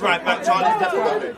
right back, Charlie.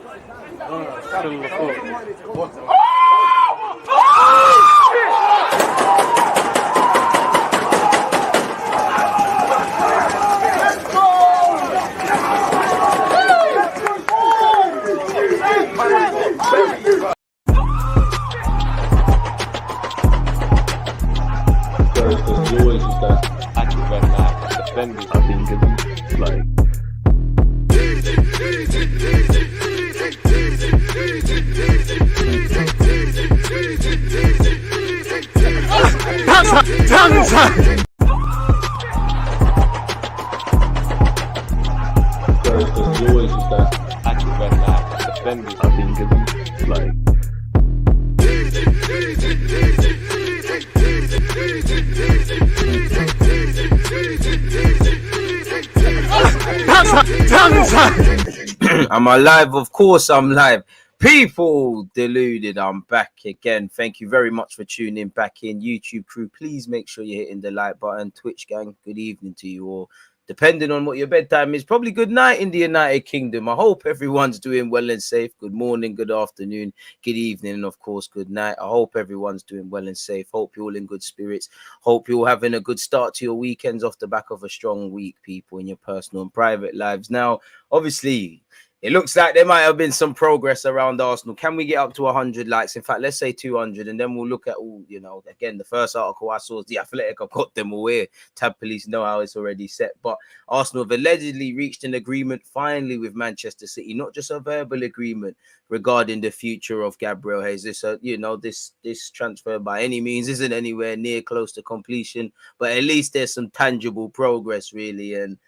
Am I live? Of course I'm live. People, Deluded, I'm back again. Thank you very much for tuning back in. YouTube crew, please make sure you're hitting the like button. Twitch gang, good evening to you all. Depending on what your bedtime is, probably good night in the United Kingdom. I hope everyone's doing well and safe. Good morning, good afternoon, good evening, and of course, good night. I hope everyone's doing well and safe. Hope you're all in good spirits. Hope you're all having a good start to your weekends off the back of a strong week, people, in your personal and private lives. Now, obviously, it looks like there might have been some progress around Arsenal. Can we get up to 100 likes? In fact, let's say 200, and then we'll look at all, you know, again, the first article I saw was The Athletic. I've got them all here. Tab Police know how it's already set. But Arsenal have allegedly reached an agreement finally with Manchester City, not just a verbal agreement regarding the future of Gabriel Jesus. You know, this transfer by any means isn't anywhere near close to completion, but at least there's some tangible progress, really. And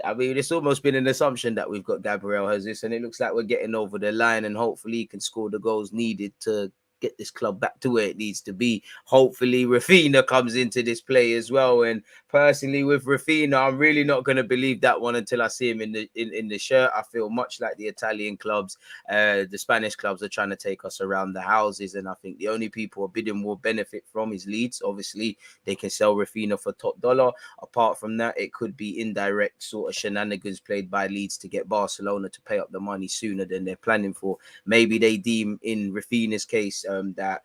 I mean, it's almost been an assumption that we've got Gabriel Jesus, and it looks like we're getting over the line, and hopefully he can score the goals needed to get this club back to where it needs to be. Hopefully Raphinha comes into this play as well. And personally, with Raphinha, I'm really not going to believe that one until I see him in the shirt. I feel much like the Italian clubs, the Spanish clubs are trying to take us around the houses, and I think the only people a bit more benefit from is Leeds. Obviously, they can sell Raphinha for top dollar. Apart from that, it could be indirect sort of shenanigans played by Leeds to get Barcelona to pay up the money sooner than they're planning for. Maybe they deem, in Raphinha's case, that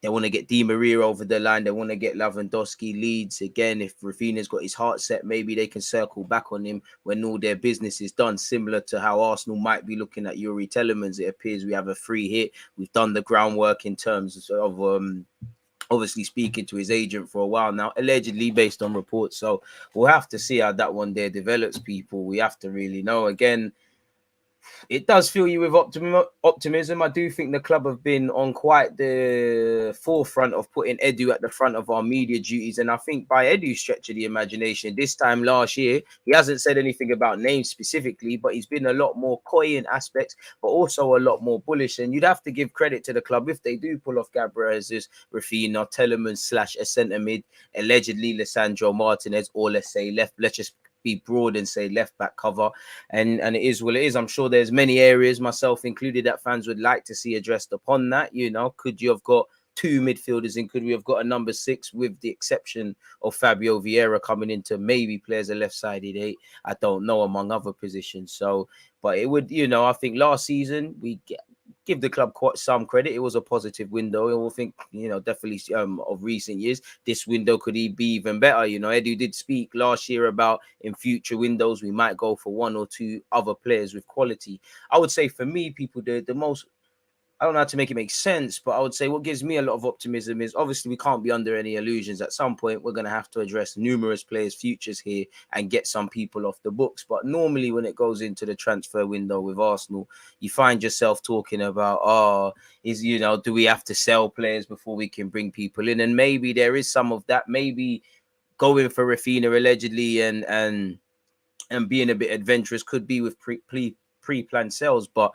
they want to get Di Maria over the line. They want to get Lewandowski. Leeds, again, if Raphinha's got his heart set, maybe they can circle back on him when all their business is done, similar to how Arsenal might be looking at Yuri Telemans. It appears we have a free hit. We've done the groundwork in terms of obviously speaking to his agent for a while now, allegedly based on reports. So we'll have to see how that one there develops, people. We have to really know. Again, it does fill you with optimism. I do think the club have been on quite the forefront of putting Edu at the front of our media duties. And I think by Edu's stretch of the imagination, this time last year, he hasn't said anything about names specifically, but he's been a lot more coy in aspects, but also a lot more bullish. And you'd have to give credit to the club if they do pull off Gabriel Jesus, Raphinha, Telemans / a centre mid, allegedly Lisandro Martinez, or let's say left. Let's just be broad and say left back cover, and it is what it is. I'm sure there's many areas, myself included, that fans would like to see addressed upon that. You know, could you have got two midfielders in? Could we have got a number 6, with the exception of Fabio Vieira coming in to maybe play as a left-sided 8? I don't know, among other positions. So, but it would, you know, I think last season we give the club quite some credit. It was a positive window. I will think, you know, definitely of recent years, this window could be even better. You know, Edu did speak last year about in future windows, we might go for 1 or 2 other players with quality. I would say for me, people, the most, I don't know how to make it make sense, but I would say what gives me a lot of optimism is obviously we can't be under any illusions. At some point, we're going to have to address numerous players' futures here and get some people off the books. But normally when it goes into the transfer window with Arsenal, you find yourself talking about, you know, do we have to sell players before we can bring people in? And maybe there is some of that. Maybe going for Raphinha allegedly and being a bit adventurous could be with pre-planned sales, but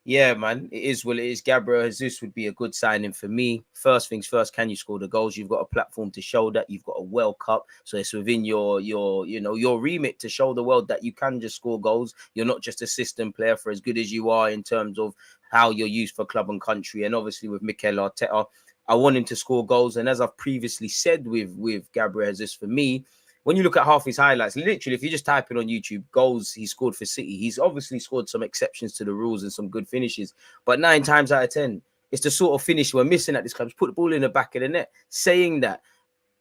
yeah, man, it is what it is. Gabriel Jesus would be a good signing for me. First things first, can you score the goals? You've got a platform to show that. You've got a World Cup, so it's within your remit to show the world that you can just score goals. You're not just a system player, for as good as you are in terms of how you're used for club and country. And obviously with Mikel Arteta, I want him to score goals. And as I've previously said with Gabriel Jesus, for me, when you look at half his highlights, literally, if you just type in on YouTube goals he scored for City, he's obviously scored some exceptions to the rules and some good finishes. But 9 times out of 10, it's the sort of finish we're missing at this club. Just put the ball in the back of the net. Saying that,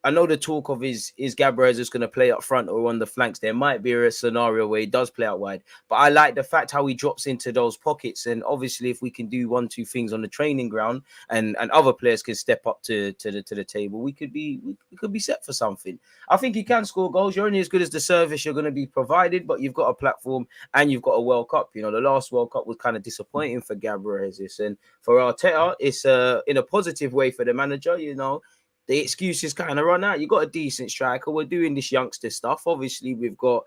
I know the talk of is Gabriel Jesus going to play up front or on the flanks. There might be a scenario where he does play out wide, but I like the fact how he drops into those pockets. And obviously, if we can do 1-2 things on the training ground, and other players can step up to the table, we could be set for something. I think he can score goals. You're only as good as the service you're going to be provided, but you've got a platform and you've got a World Cup. You know, the last World Cup was kind of disappointing for Gabriel Jesus, and for Arteta, it's in a positive way for the manager. You know, the excuses kind of run out. You got a decent striker. We're doing this youngster stuff. Obviously, we've got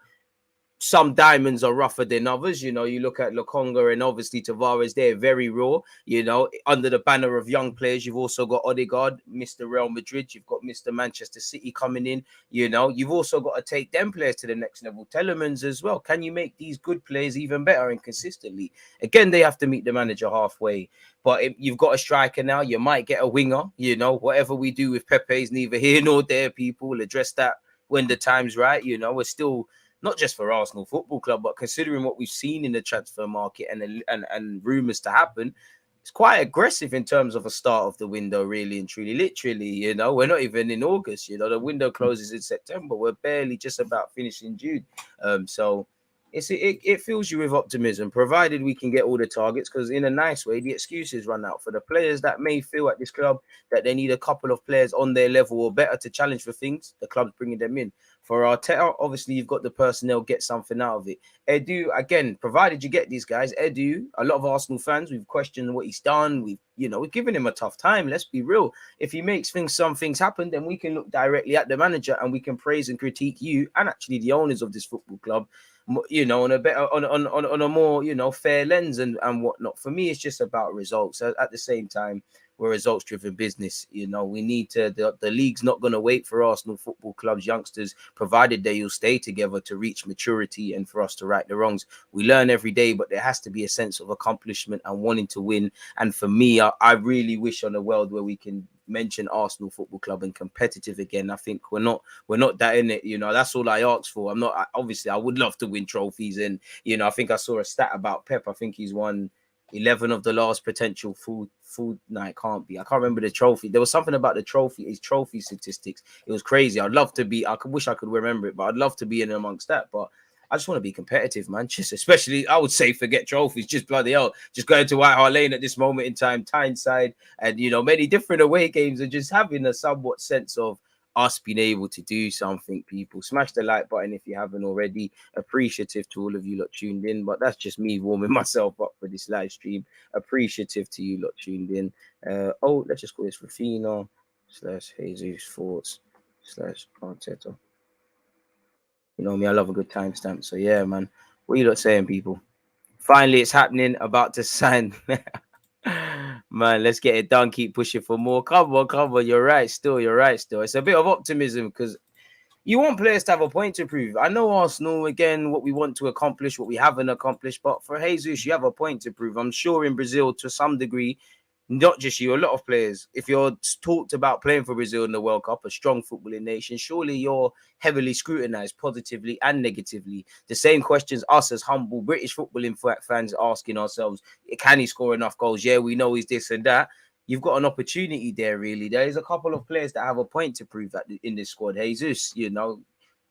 some diamonds are rougher than others. You know, you look at Lokonga and obviously Tavares, they're very raw. You know, under the banner of young players, you've also got Odegaard, Mr. Real Madrid. You've got Mr. Manchester City coming in. You know, you've also got to take them players to the next level. Telemans as well. Can you make these good players even better and consistently? Again, they have to meet the manager halfway. But if you've got a striker now, you might get a winger. You know, whatever we do with Pepe is neither here nor there. People will address that when the time's right. You know, we're still not just for Arsenal Football Club, but considering what we've seen in the transfer market and rumours to happen, it's quite aggressive in terms of a start of the window, really and truly. Literally, you know, we're not even in August. You know, the window closes in September. We're barely just about finishing June. So it fills you with optimism, provided we can get all the targets, because in a nice way, the excuses run out for the players that may feel at this club that they need a couple of players on their level or better to challenge for things. The club's bringing them in. For Arteta, obviously, you've got the personnel, get something out of it. Edu, again, provided you get these guys, Edu, a lot of Arsenal fans, we've questioned what he's done. We've given him a tough time. Let's be real. If he makes some things happen, then we can look directly at the manager and we can praise and critique you and actually the owners of this football club, you know, on a better, on a more, you know, fair lens and whatnot. For me, it's just about results. At the same time, we're results-driven business. You know, we need to. The league's not going to wait for Arsenal Football Club's youngsters, provided they will stay together to reach maturity and for us to right the wrongs. We learn every day, but there has to be a sense of accomplishment and wanting to win. And for me, I really wish on a world where we can mention Arsenal Football Club and competitive again. I think we're not that in it. You know, that's all I ask for. I'm not. Obviously, I would love to win trophies, and you know, I think I saw a stat about Pep. I think he's won 11 of the last potential food. No, it can't be. I can't remember the trophy. There was something about the trophy, his trophy statistics. It was crazy. I'd love to be. Wish I could remember it, but I'd love to be in amongst that. But I just want to be competitive, man. Just especially, I would say, forget trophies. Just bloody hell. Just going to White Hart Lane at this moment in time, Tyneside, and you know, many different away games, and just having a somewhat sense of us being able to do something. People, smash the like button if you haven't already. Appreciative to all of you lot tuned in, but that's just me warming myself up for this live stream. Appreciative to you lot tuned in. Let's just call this Raphinha / Jesus Thoughts / Arteta. You know me, I love a good timestamp. So yeah, man, what you lot saying, people? Finally, it's happening. About to sign. Man, let's get it done. Keep pushing for more. Come on. You're right still. It's a bit of optimism because you want players to have a point to prove. I know Arsenal, again, what we want to accomplish, what we haven't accomplished. But for Jesus, you have a point to prove. I'm sure in Brazil, to some degree, not just you, a lot of players, if you're talked about playing for Brazil in the World Cup, a strong footballing nation, surely you're heavily scrutinized positively and negatively. The same questions us as humble British footballing fans asking ourselves, can he score enough goals? Yeah, we know he's this and that. You've got an opportunity there, really. There's a couple of players that have a point to prove that in this squad. Jesus, you know,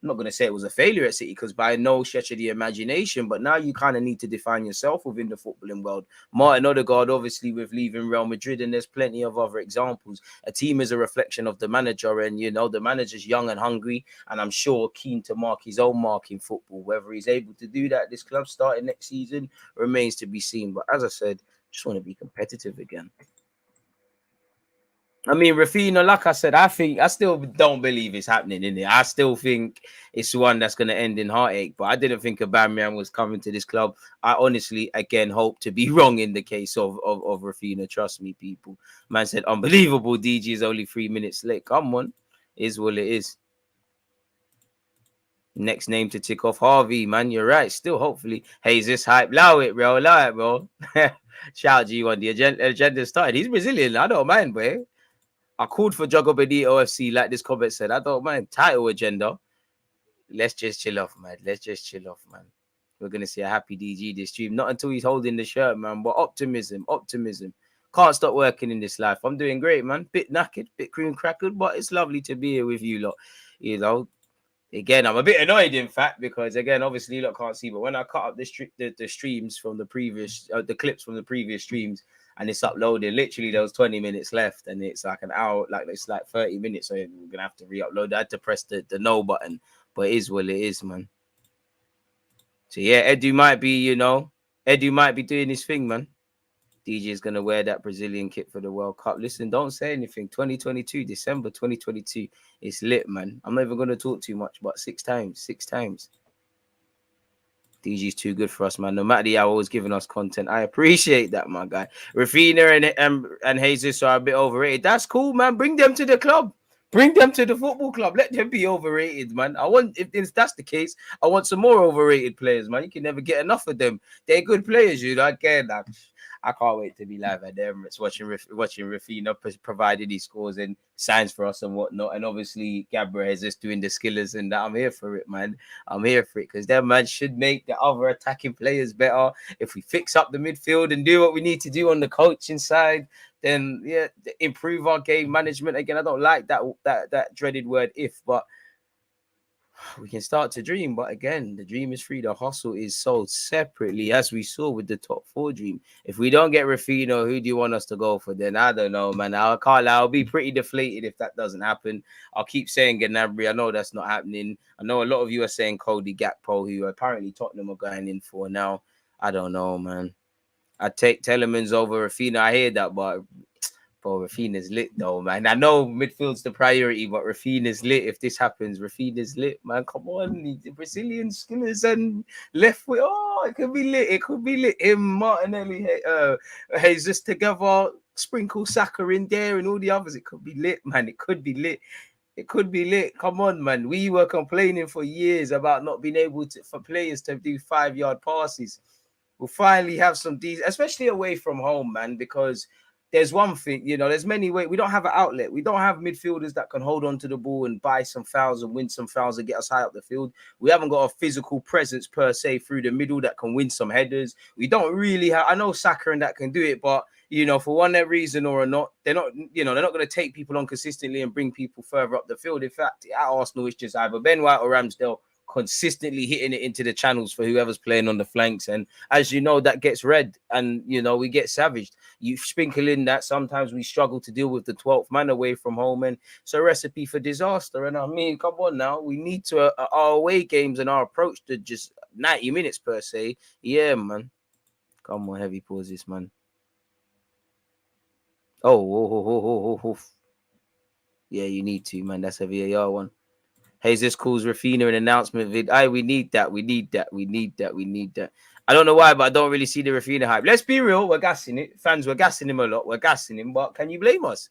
I'm not going to say it was a failure at City because by no stretch of the imagination, but now you kind of need to define yourself within the footballing world. Martin Odegaard, obviously, with leaving Real Madrid, and there's plenty of other examples. A team is a reflection of the manager, and, you know, the manager's young and hungry, and I'm sure keen to mark his own mark in football. Whether he's able to do that at this club starting next season remains to be seen. But as I said, just want to be competitive again. I mean, Raphinha, like I said, I still don't believe it's happening in it. I still think it's one that's going to end in heartache. But I didn't think Aubameyang was coming to this club. I honestly, again, hope to be wrong in the case of Raphinha. Trust me, people. Man said, unbelievable. DG is only 3 minutes late. Come on. Is what it is. Next name to tick off, Harvey, man. You're right. Still, hopefully. Hey, is this hype? Allow it, bro. Shout out G1. The agenda started. He's Brazilian. I don't mind, boy. I called for Jogo Benito OFC, like this comment said. I don't mind. Title agenda. let's just chill off, man. Let's just chill off, man. We're gonna see a happy DG this stream. Not until he's holding the shirt, man. But optimism, optimism. Can't stop working in this life. I'm doing great, man. Bit knackered, bit cream crackered, but it's lovely to be here with you lot. You know, again, I'm a bit annoyed, in fact, because again, obviously, you lot can't see, but when I cut up the streams from the previous, the clips from the previous streams, and it's uploaded, literally there was 20 minutes left, and it's like an hour, like it's like 30 minutes, so we're gonna have to re-upload. I had to press the no button, but it is what it is, man. So yeah, Edu might be, Edu might be doing his thing, man. DJ is going to wear that Brazilian kit for the World Cup. Listen, don't say anything. 2022, December 2022. It's lit, man. I'm not even going to talk too much, but six times. DG's too good for us, man. No matter the hour, always giving us content. I appreciate that, my guy. Raphinha and Jesus are a bit overrated. That's cool, man. Bring them to the club. Bring them to the football club. Let them be overrated, man. If that's the case, I want some more overrated players, man. You can never get enough of them. They're good players, you know. Again, I can't wait to be live at the Emirates watching Raphinha, provided he scores and signs for us and whatnot. And obviously, Gabriel Jesus doing the skillers and that. I'm here for it, man. I'm here for it because that man should make the other attacking players better. If we fix up the midfield and do what we need to do on the coaching side, then yeah, improve our game management. Again, I don't like that dreaded word if, but we can start to dream. But again, the dream is free. The hustle is sold separately, as we saw with the top 4 dream. If we don't get Raphinha, who do you want us to go for? Then I don't know, man. I'll be pretty deflated if that doesn't happen. I'll keep saying Gnabry. I know that's not happening. I know a lot of you are saying Cody Gakpo, who apparently Tottenham are going in for now. I don't know, man. I take Telemans over Raphinha. I hear that, but bro, Raphinha's lit though, man. I know midfield's the priority, but Raphinha's lit. If this happens, Raphinha's lit, man. Come on, the Brazilian skillers and left foot. Oh, it could be lit. It could be lit. Him, Martinelli, Jesus together, sprinkle Saka in there and all the others. It could be lit, man. It could be lit. It could be lit. Come on, man. We were complaining for years about not being able for players to do 5-yard passes. We'll finally have some decent, especially away from home, man, because there's one thing, there's many ways. We don't have an outlet. We don't have midfielders that can hold on to the ball and buy some fouls and win some fouls and get us high up the field. We haven't got a physical presence per se through the middle that can win some headers. We don't really have, I know Saka and that can do it, but for one reason or not, they're not going to take people on consistently and bring people further up the field. In fact, at Arsenal, it's just either Ben White or Ramsdale consistently hitting it into the channels for whoever's playing on the flanks. And as you know, that gets red and, we get savaged. You sprinkle in that sometimes we struggle to deal with the 12th man away from home. And it's a recipe for disaster. And I mean, come on now. We need to, our away games and our approach to just 90 minutes per se. Yeah, man. Come on, heavy pauses, man. Oh. Yeah, you need to, man. That's a VAR one. Jesus calls Raphinha an announcement vid. We need that. I don't know why, but I don't really see the Raphinha hype. Let's be real. We're gassing it. Fans, we're gassing him a lot. We're gassing him. But can you blame us?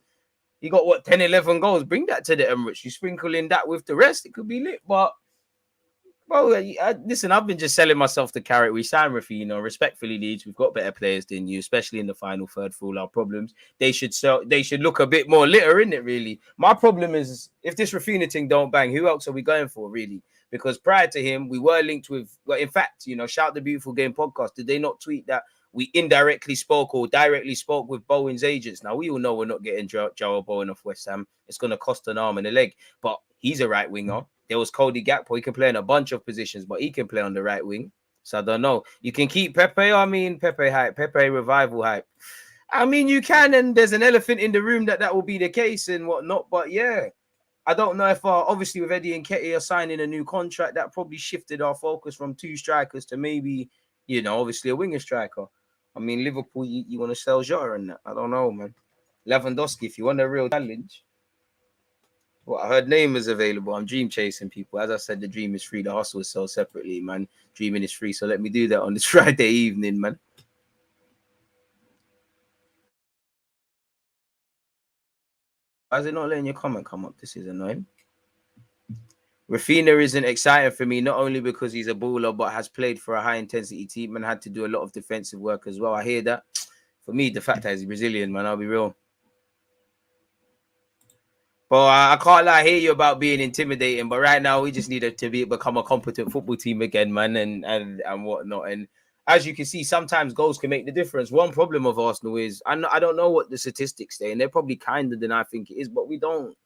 You got, 10, 11 goals. Bring that to the Emirates. You sprinkle in that with the rest. It could be lit. But, listen, I've been just selling myself the carrot. We signed Raphinha. Respectfully, Leeds, we've got better players than you, especially in the final third for all our problems. They should look a bit more litter, in it, really. My problem is, if this Raphinha thing don't bang, who else are we going for, really? Because prior to him, we were linked with, in fact, Shout the Beautiful Game podcast. Did they not tweet that we indirectly spoke or directly spoke with Bowen's agents? Now, we all know we're not getting Joel Bowen off West Ham. It's going to cost an arm and a leg, but he's a right winger. There was Cody Gakpo. He can play in a bunch of positions, but he can play on the right wing. So I don't know. You can keep Pepe. Pepe hype. Pepe revival hype. You can, and there's an elephant in the room that will be the case and whatnot. But yeah, I don't know if obviously with Eddie and Nketiah signing a new contract, that probably shifted our focus from 2 strikers to maybe, obviously a winger striker. Liverpool, you want to sell Jota and that. I don't know, man. Lewandowski, if you want a real challenge. Well, I heard name is available. I'm dream chasing people. As I said, the dream is free. The hustle is sold separately, man. Dreaming is free. So let me do that on this Friday evening, man. Why is it not letting your comment come up? This is annoying. Raphinha isn't exciting for me, not only because he's a baller, but has played for a high-intensity team and had to do a lot of defensive work as well. I hear that. For me, the fact that he's Brazilian, man, I'll be real. But I can't lie, I hear you about being intimidating. But right now, we just need to become a competent football team again, man, and whatnot. And as you can see, sometimes goals can make the difference. One problem of Arsenal is I don't know what the statistics say, and they're probably kinder than I think it is, but we don't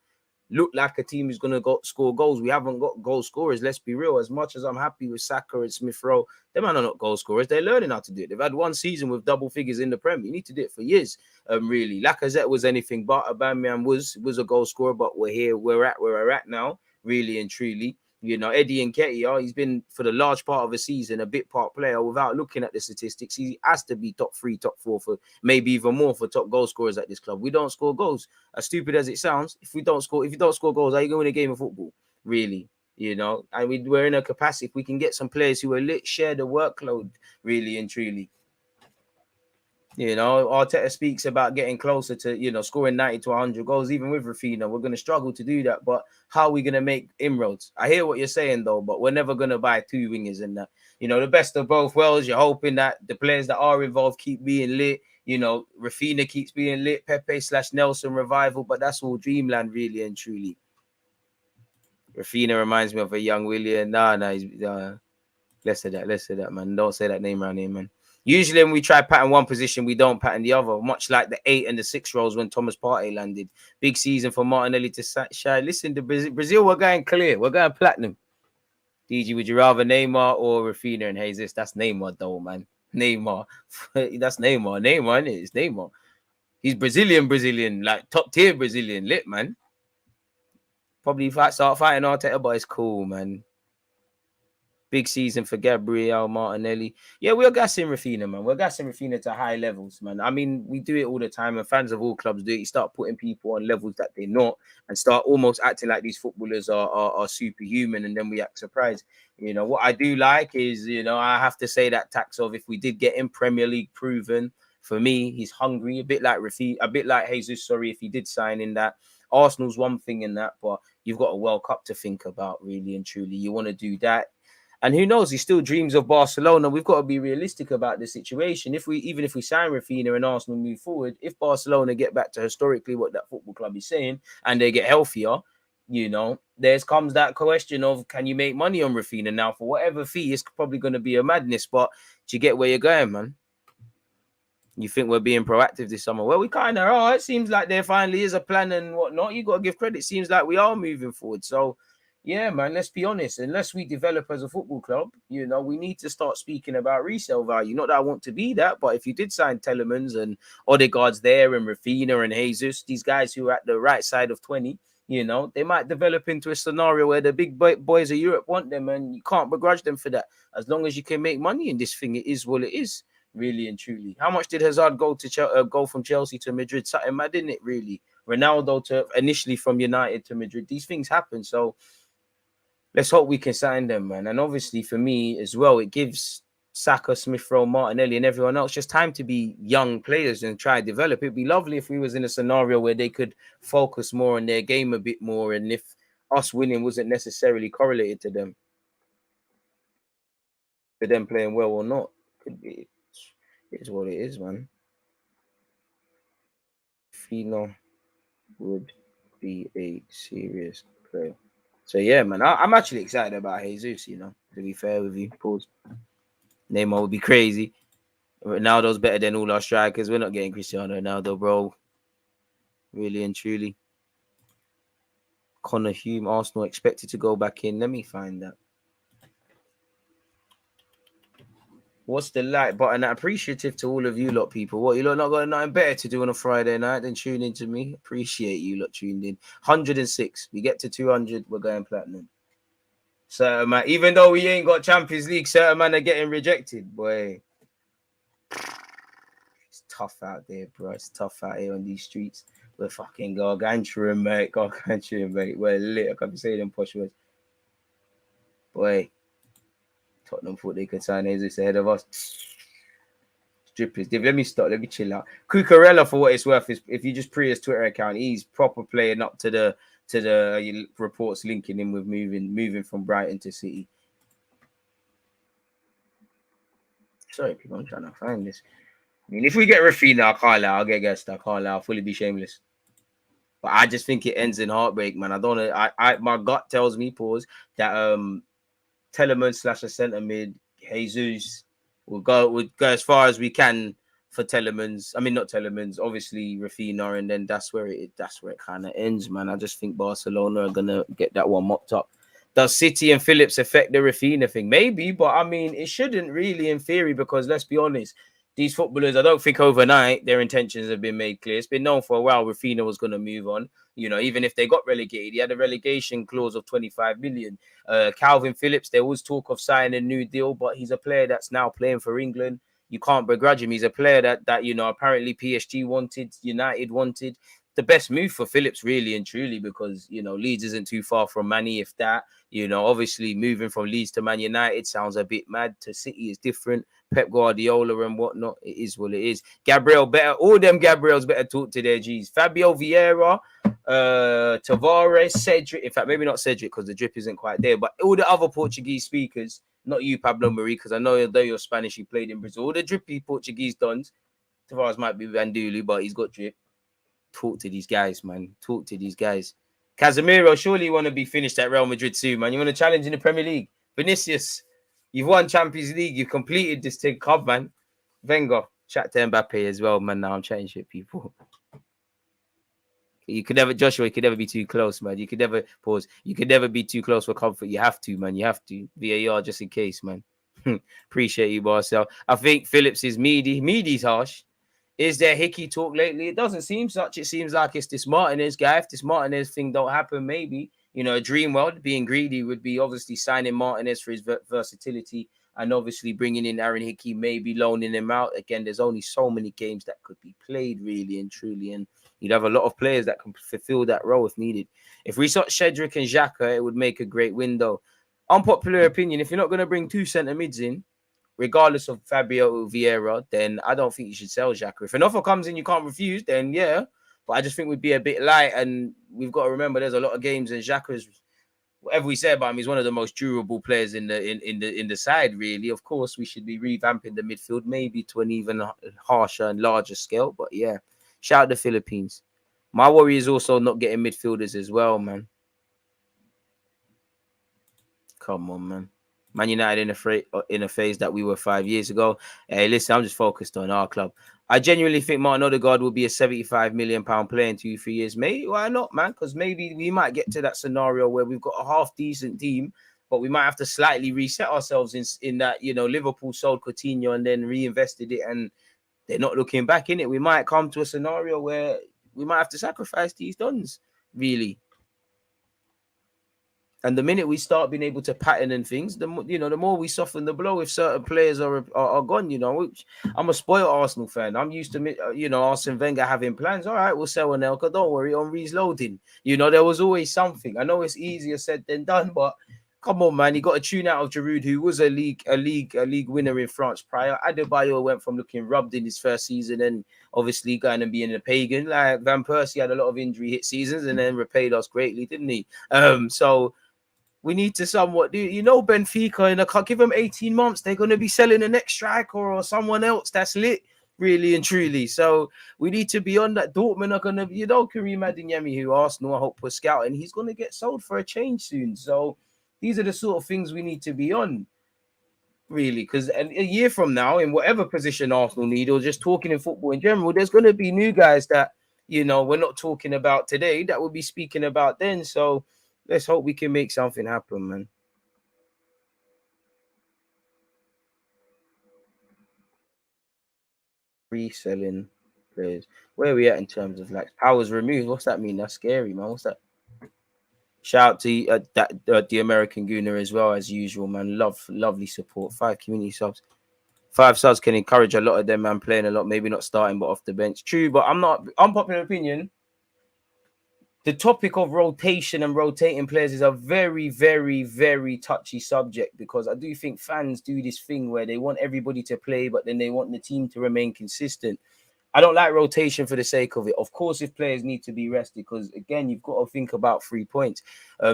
look like a team who's going to go score goals. We haven't got goal scorers. Let's be real. As much as I'm happy with Saka and Smith Rowe, them are not goal scorers. They're learning how to do it. They've had one season with double figures in the Prem. You need to do it for years. Really, Lacazette was anything but. Aubameyang was a goal scorer, but we're here. We're at where we're at now. Really and truly. You know, Eddie Nketiah, he's been for the large part of the season a bit part player. Without looking at the statistics, he has to be top 3, top 4 for maybe even more for top goal scorers at this club. We don't score goals. As stupid as it sounds, if you don't score goals, how are you going to win a game of football? Really, you know. And we're in a capacity. If we can get some players who are lit, share the workload, really and truly. You know, Arteta speaks about getting closer to, you know, scoring 90 to 100 goals, even with Raphinha. We're going to struggle to do that, but how are we going to make inroads? I hear what you're saying, though, but we're never going to buy 2 wingers in that. You know, the best of both worlds, you're hoping that the players that are involved keep being lit. You know, Raphinha keeps being lit, Pepe/Nelson revival, but that's all dreamland, really and truly. Raphinha reminds me of a young Willian. He's less of that, man. Don't say that name around here, man. Usually when we try pattern one position, we don't pattern the other, much like the 8 and the 6 roles when Thomas Partey landed. Big season for Martinelli to shy. Listen, to Brazil, we're going clear. We're going platinum. DG, would you rather Neymar or Raphinha and Jesus? That's Neymar, though, man. Neymar. That's Neymar. Neymar, innit? It's Neymar. He's Brazilian, like top tier Brazilian. Lit, man. Probably if I start fighting Arteta, but it's cool, man. Big season for Gabriel Martinelli. Yeah, we're gassing Raphinha, man. We're gassing Raphinha to high levels, man. I mean, we do it all the time, and fans of all clubs do it. You start putting people on levels that they're not, and start almost acting like these footballers are superhuman, and then we act surprised. You know, what I do like is, you know, I have to say that tax of if we did get him Premier League proven, for me, he's hungry, a bit like Raphinha, a bit like Jesus, sorry, if he did sign in that. Arsenal's one thing in that, but you've got a World Cup to think about, really and truly. You want to do that. And who knows? He still dreams of Barcelona. We've got to be realistic about the situation. Even if we sign Raphinha and Arsenal move forward, if Barcelona get back to historically what that football club is saying and they get healthier, you know, there comes that question of can you make money on Raphinha now for whatever fee? It's probably going to be a madness, but do you get where you're going, man? You think we're being proactive this summer? Well, we kind of are. It seems like there finally is a plan and whatnot. You got to give credit. It seems like we are moving forward. So, yeah, man, let's be honest. Unless we develop as a football club, you know, we need to start speaking about resale value. Not that I want to be that, but if you did sign Telemans and Odegaard's there and Raphinha and Jesus, these guys who are at the right side of 20, you know, they might develop into a scenario where the big boys of Europe want them and you can't begrudge them for that. As long as you can make money in this thing, it is what it is. Really and truly. How much did Hazard go from Chelsea to Madrid? Something mad, didn't it, really? Ronaldo to initially from United to Madrid. These things happen. So let's hope we can sign them, man. And obviously for me as well, it gives Saka, Smith Rowe, Martinelli and everyone else just time to be young players and try to develop. It'd be lovely if we was in a scenario where they could focus more on their game a bit more and if us winning wasn't necessarily correlated to them playing well or not. Could be. It's what it is, man. Fino would be a serious player. So yeah, man, I'm actually excited about Jesus. You know, to be fair with you, pause. Neymar would be crazy. Ronaldo's better than all our strikers. We're not getting Cristiano Ronaldo, bro. Really and truly. Connor Hume, Arsenal expected to go back in. Let me find that. What's the like button? Appreciative to all of you lot, people. What, you lot not got nothing better to do on a Friday night than tune in to me? Appreciate you lot tuned in. 106. We get to 200, we're going platinum. Certain man, even though we ain't got Champions League, certain man are getting rejected, boy. It's tough out there, bro. It's tough out here on these streets. We're fucking gargantuan, mate. Gargantuan, mate. We're lit. I can't say them posh words. Boy. Tottenham thought they could sign Jesus ahead of us. Strippers. Let me stop. Let me chill out. Cucurella, for what it's worth, is if you just pre his Twitter account, he's proper playing up to the reports linking him with moving from Brighton to City. Sorry, people, I'm trying to find this. I mean, if we get Raphinha, I can't lie. I'll get guessed. I can't lie. I'll fully be shameless. But I just think it ends in heartbreak, man. I don't know. My gut tells me, pause, that Telemans / a centre mid, Jesus would go as far as we can for Telemans. I mean, not Telemans, obviously Raphinha, and then that's where it kind of ends, man. I just think Barcelona are gonna get that one mopped up. Does City and Phillips affect the Raphinha thing? Maybe, but I mean, it shouldn't really, in theory, because let's be honest, these footballers, I don't think overnight their intentions have been made clear. It's been known for a while Raphinha was going to move on. You know, even if they got relegated, he had a relegation clause of 25 million. Calvin Phillips, there was talk of signing a new deal, but he's a player that's now playing for England. You can't begrudge him. He's a player that you know, apparently PSG wanted, United wanted. The best move for Phillips, really and truly, because, you know, Leeds isn't too far from Manny, if that. You know, obviously moving from Leeds to Man United sounds a bit mad. To City is different. Pep Guardiola and whatnot. It is what it is. Gabriel better, all them Gabriels better talk to their G's. Fabio Vieira, Tavares, Cedric. In fact, maybe not Cedric because the drip isn't quite there, but all the other Portuguese speakers, not you, Pablo Marie, because I know though you're Spanish, you played in Brazil. All the drippy Portuguese dons. Tavares might be Vandulu, but he's got drip. Talk to these guys, man. Talk to these guys. Casemiro, surely you want to be finished at Real Madrid soon, man. You want to challenge in the Premier League. Vinicius, you've won Champions League. You've completed this thing, club, man. Wenger, chat to Mbappe as well, man. Now I'm chatting shit, people. You could never, Joshua, you could never be too close, man. You could never, pause. You could never be too close for comfort. You have to, man. You have to. VAR just in case, man. Appreciate you, Marcel. I think Phillips is meaty. Meaty's harsh. Is there Hickey talk lately? It doesn't seem such. It seems like it's this Martinez guy. If this Martinez thing don't happen, maybe, you know, a dream world, being greedy, would be obviously signing Martinez for his versatility and obviously bringing in Aaron Hickey, maybe loaning him out. Again, there's only so many games that could be played, really and truly, and you'd have a lot of players that can fulfill that role if needed. If we saw Shedrick and Xhaka, it would make a great window. Unpopular opinion, if you're not going to bring two centre mids in, regardless of Fabio Vieira, then I don't think you should sell Xhaka. If an offer comes in you can't refuse, then yeah. But I just think we'd be a bit light, and we've got to remember there's a lot of games, and Xhaka's, whatever we say about him, he's one of the most durable players in the side, really. Of course, we should be revamping the midfield, maybe to an even harsher and larger scale. But yeah, shout out the Philippines. My worry is also not getting midfielders as well, man. Come on, man. Man United in a phase that we were 5 years ago. Hey, listen, I'm just focused on our club. I genuinely think Martin Odegaard will be a £75 million player in 2-3 years. Maybe, why not, man? Because maybe we might get to that scenario where we've got a half-decent team, but we might have to slightly reset ourselves in that, you know, Liverpool sold Coutinho and then reinvested it, and they're not looking back in it. We might come to a scenario where we might have to sacrifice these dons, really. And the minute we start being able to pattern and things, the more we soften the blow if certain players are gone. You know, I'm a spoiled Arsenal fan. I'm used to, you know, Arsene Wenger having plans. All right, we'll sell Anelka. Don't worry, Henri's loading. You know, there was always something. I know it's easier said than done, but come on, man, you got to tune out of Giroud, who was a league winner in France prior. Adebayo went from looking rubbed in his first season and obviously going and being a pagan. Like Van Persie had a lot of injury hit seasons and then repaid us greatly, didn't he? So we need to somewhat do, you know, Benfica, and I can't give them 18 months. They're going to be selling the next striker or someone else that's lit, really and truly. So we need to be on that. Dortmund are going to, you know, Karim Adeyemi, who Arsenal I hope was scouting, he's going to get sold for a change soon. So these are the sort of things we need to be on, really, because a year from now, in whatever position Arsenal need, or just talking in football in general, there's going to be new guys that, you know, we're not talking about today that we'll be speaking about then. So let's hope we can make something happen, man. Reselling players. Where are we at in terms of like powers removed? What's that mean? That's scary, man. What's that? Shout out to the American Gooner as well, as usual, man. Lovely support. 5 community subs. 5 subs can encourage a lot of them, man, playing a lot, maybe not starting, but off the bench. True, but I'm not unpopular opinion. The topic of rotation and rotating players is a very, very, very touchy subject, because I do think fans do this thing where they want everybody to play, but then they want the team to remain consistent. I don't like rotation for the sake of it. Of course, if players need to be rested, because again, you've got to think about 3 points.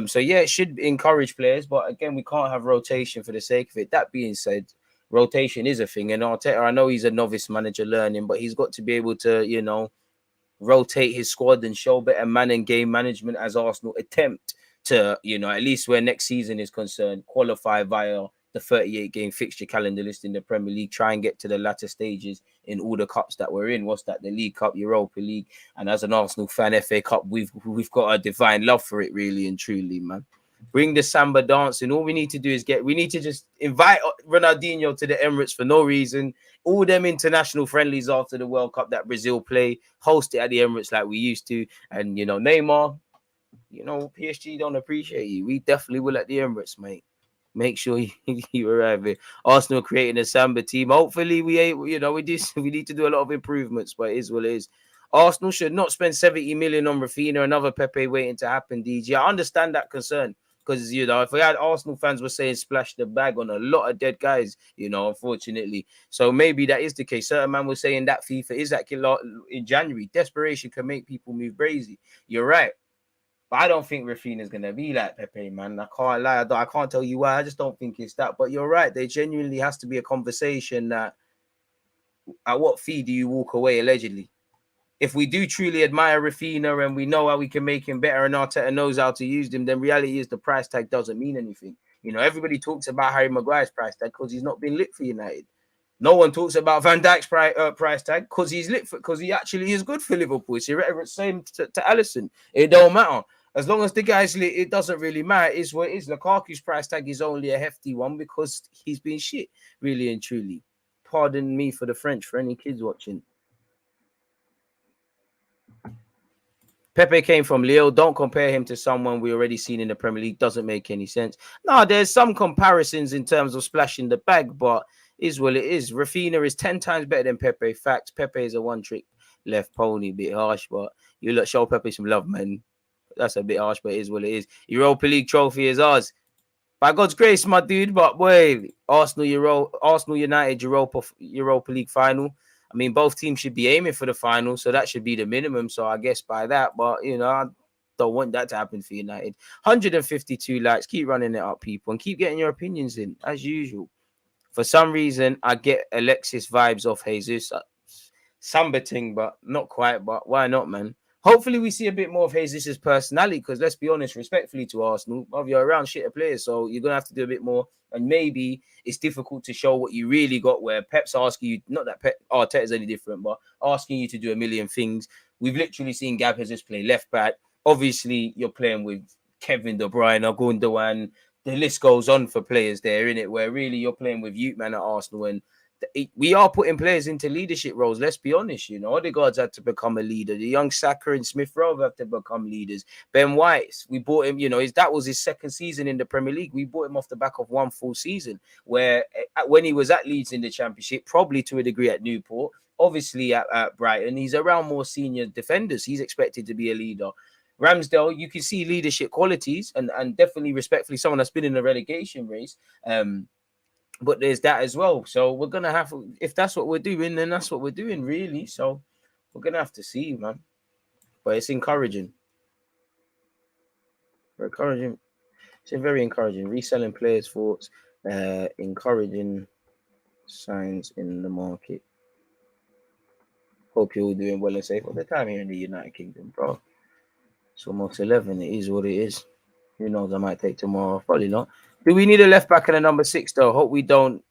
So yeah, it should encourage players, but again, we can't have rotation for the sake of it. That being said, rotation is a thing, and Arteta, I know he's a novice manager learning, but he's got to be able to, you know, rotate his squad and show better man and game management as Arsenal attempt to, you know, at least where next season is concerned, qualify via the 38 game fixture calendar list in the Premier League, try and get to the latter stages in all the cups that we're in. What's that? The League Cup, Europa League, and as an Arsenal fan, FA Cup, we've got a divine love for it, really and truly, man. Bring the samba dancing. All we need to do is we need to just invite Ronaldinho to the Emirates for no reason. All them international friendlies after the World Cup that Brazil play, host it at the Emirates like we used to. And, you know, Neymar, you know, PSG don't appreciate you. We definitely will at the Emirates, mate. Make sure you arrive here. Arsenal creating a samba team. Hopefully, we need to do a lot of improvements, but it is what it is. Arsenal should not spend 70 million on Raphinha, another Pepe waiting to happen, DG. I understand that concern because, you know, if we had Arsenal fans were saying splash the bag on a lot of dead guys, you know, unfortunately. So maybe that is the case. Certain man was saying that FIFA is that in January. Desperation can make people move crazy. You're right. But I don't think Raphinha is going to be like Pepe, man. I can't lie. I can't tell you why. I just don't think it's that. But you're right. There genuinely has to be a conversation that at what fee do you walk away, allegedly? If we do truly admire Raphinha and we know how we can make him better and Arteta knows how to use him, then reality is the price tag doesn't mean anything. You know, everybody talks about Harry Maguire's price tag because he's not been lit for United. No one talks about Van Dijk's price tag because he's lit because he actually is good for Liverpool. It's the same to Alisson. It don't matter. As long as the guy's lit, it doesn't really matter. It's what it is. Lukaku's price tag is only a hefty one because he's been shit, really and truly. Pardon me for the French, for any kids watching. Pepe came from Lille. Don't compare him to someone we already seen in the Premier League. Doesn't make any sense. No, there's some comparisons in terms of splashing the bag, but is what it is. Raphinha is 10 times better than Pepe. Facts. Pepe is a one-trick left pony. Bit harsh, but you look show Pepe some love, man. That's a bit harsh, but it is what it is. Europa League trophy is ours. By God's grace, my dude. But wait, Arsenal United Europa League final. I mean, both teams should be aiming for the final, so that should be the minimum. So I guess by that, but you know, I don't want that to happen for United. 152 likes. Keep running it up, people, and keep getting your opinions in as usual. For some reason, I get Alexis vibes off Jesus. Sambating, but not quite. But why not, man? Hopefully, we see a bit more of Jesus' personality because let's be honest, respectfully to Arsenal, you're around shitter players, so you're going to have to do a bit more. And maybe it's difficult to show what you really got where Pep's asking you, not that Arteta is any different, but asking you to do a million things. We've literally seen Gabriel Jesus play left back. Obviously, you're playing with Kevin De Bruyne, Gundogan. The list goes on for players there, innit? Where really you're playing with youth man at Arsenal and we are putting players into leadership roles. Let's be honest, you know, Odegaard's had to become a leader. The young Saka and Smith Rowe have to become leaders. Ben White, we bought him, you know, that was his second season in the Premier League. We bought him off the back of one full season where when he was at Leeds in the Championship, probably to a degree at Newport, obviously at Brighton, he's around more senior defenders. He's expected to be a leader. Ramsdale, you can see leadership qualities and definitely respectfully someone that's been in a relegation race. But there's that as well. So we're going to have, if that's what we're doing, then that's what we're doing, really. So we're going to have to see, man. But it's encouraging. Encouraging. It's very encouraging. Reselling players' thoughts, encouraging signs in the market. Hope you're all doing well and safe all the time here in the United Kingdom, bro. It's almost 11. It is what it is. Who knows? I might take tomorrow. Probably not. Do we need a left back and a number 6, though? Hope we don't.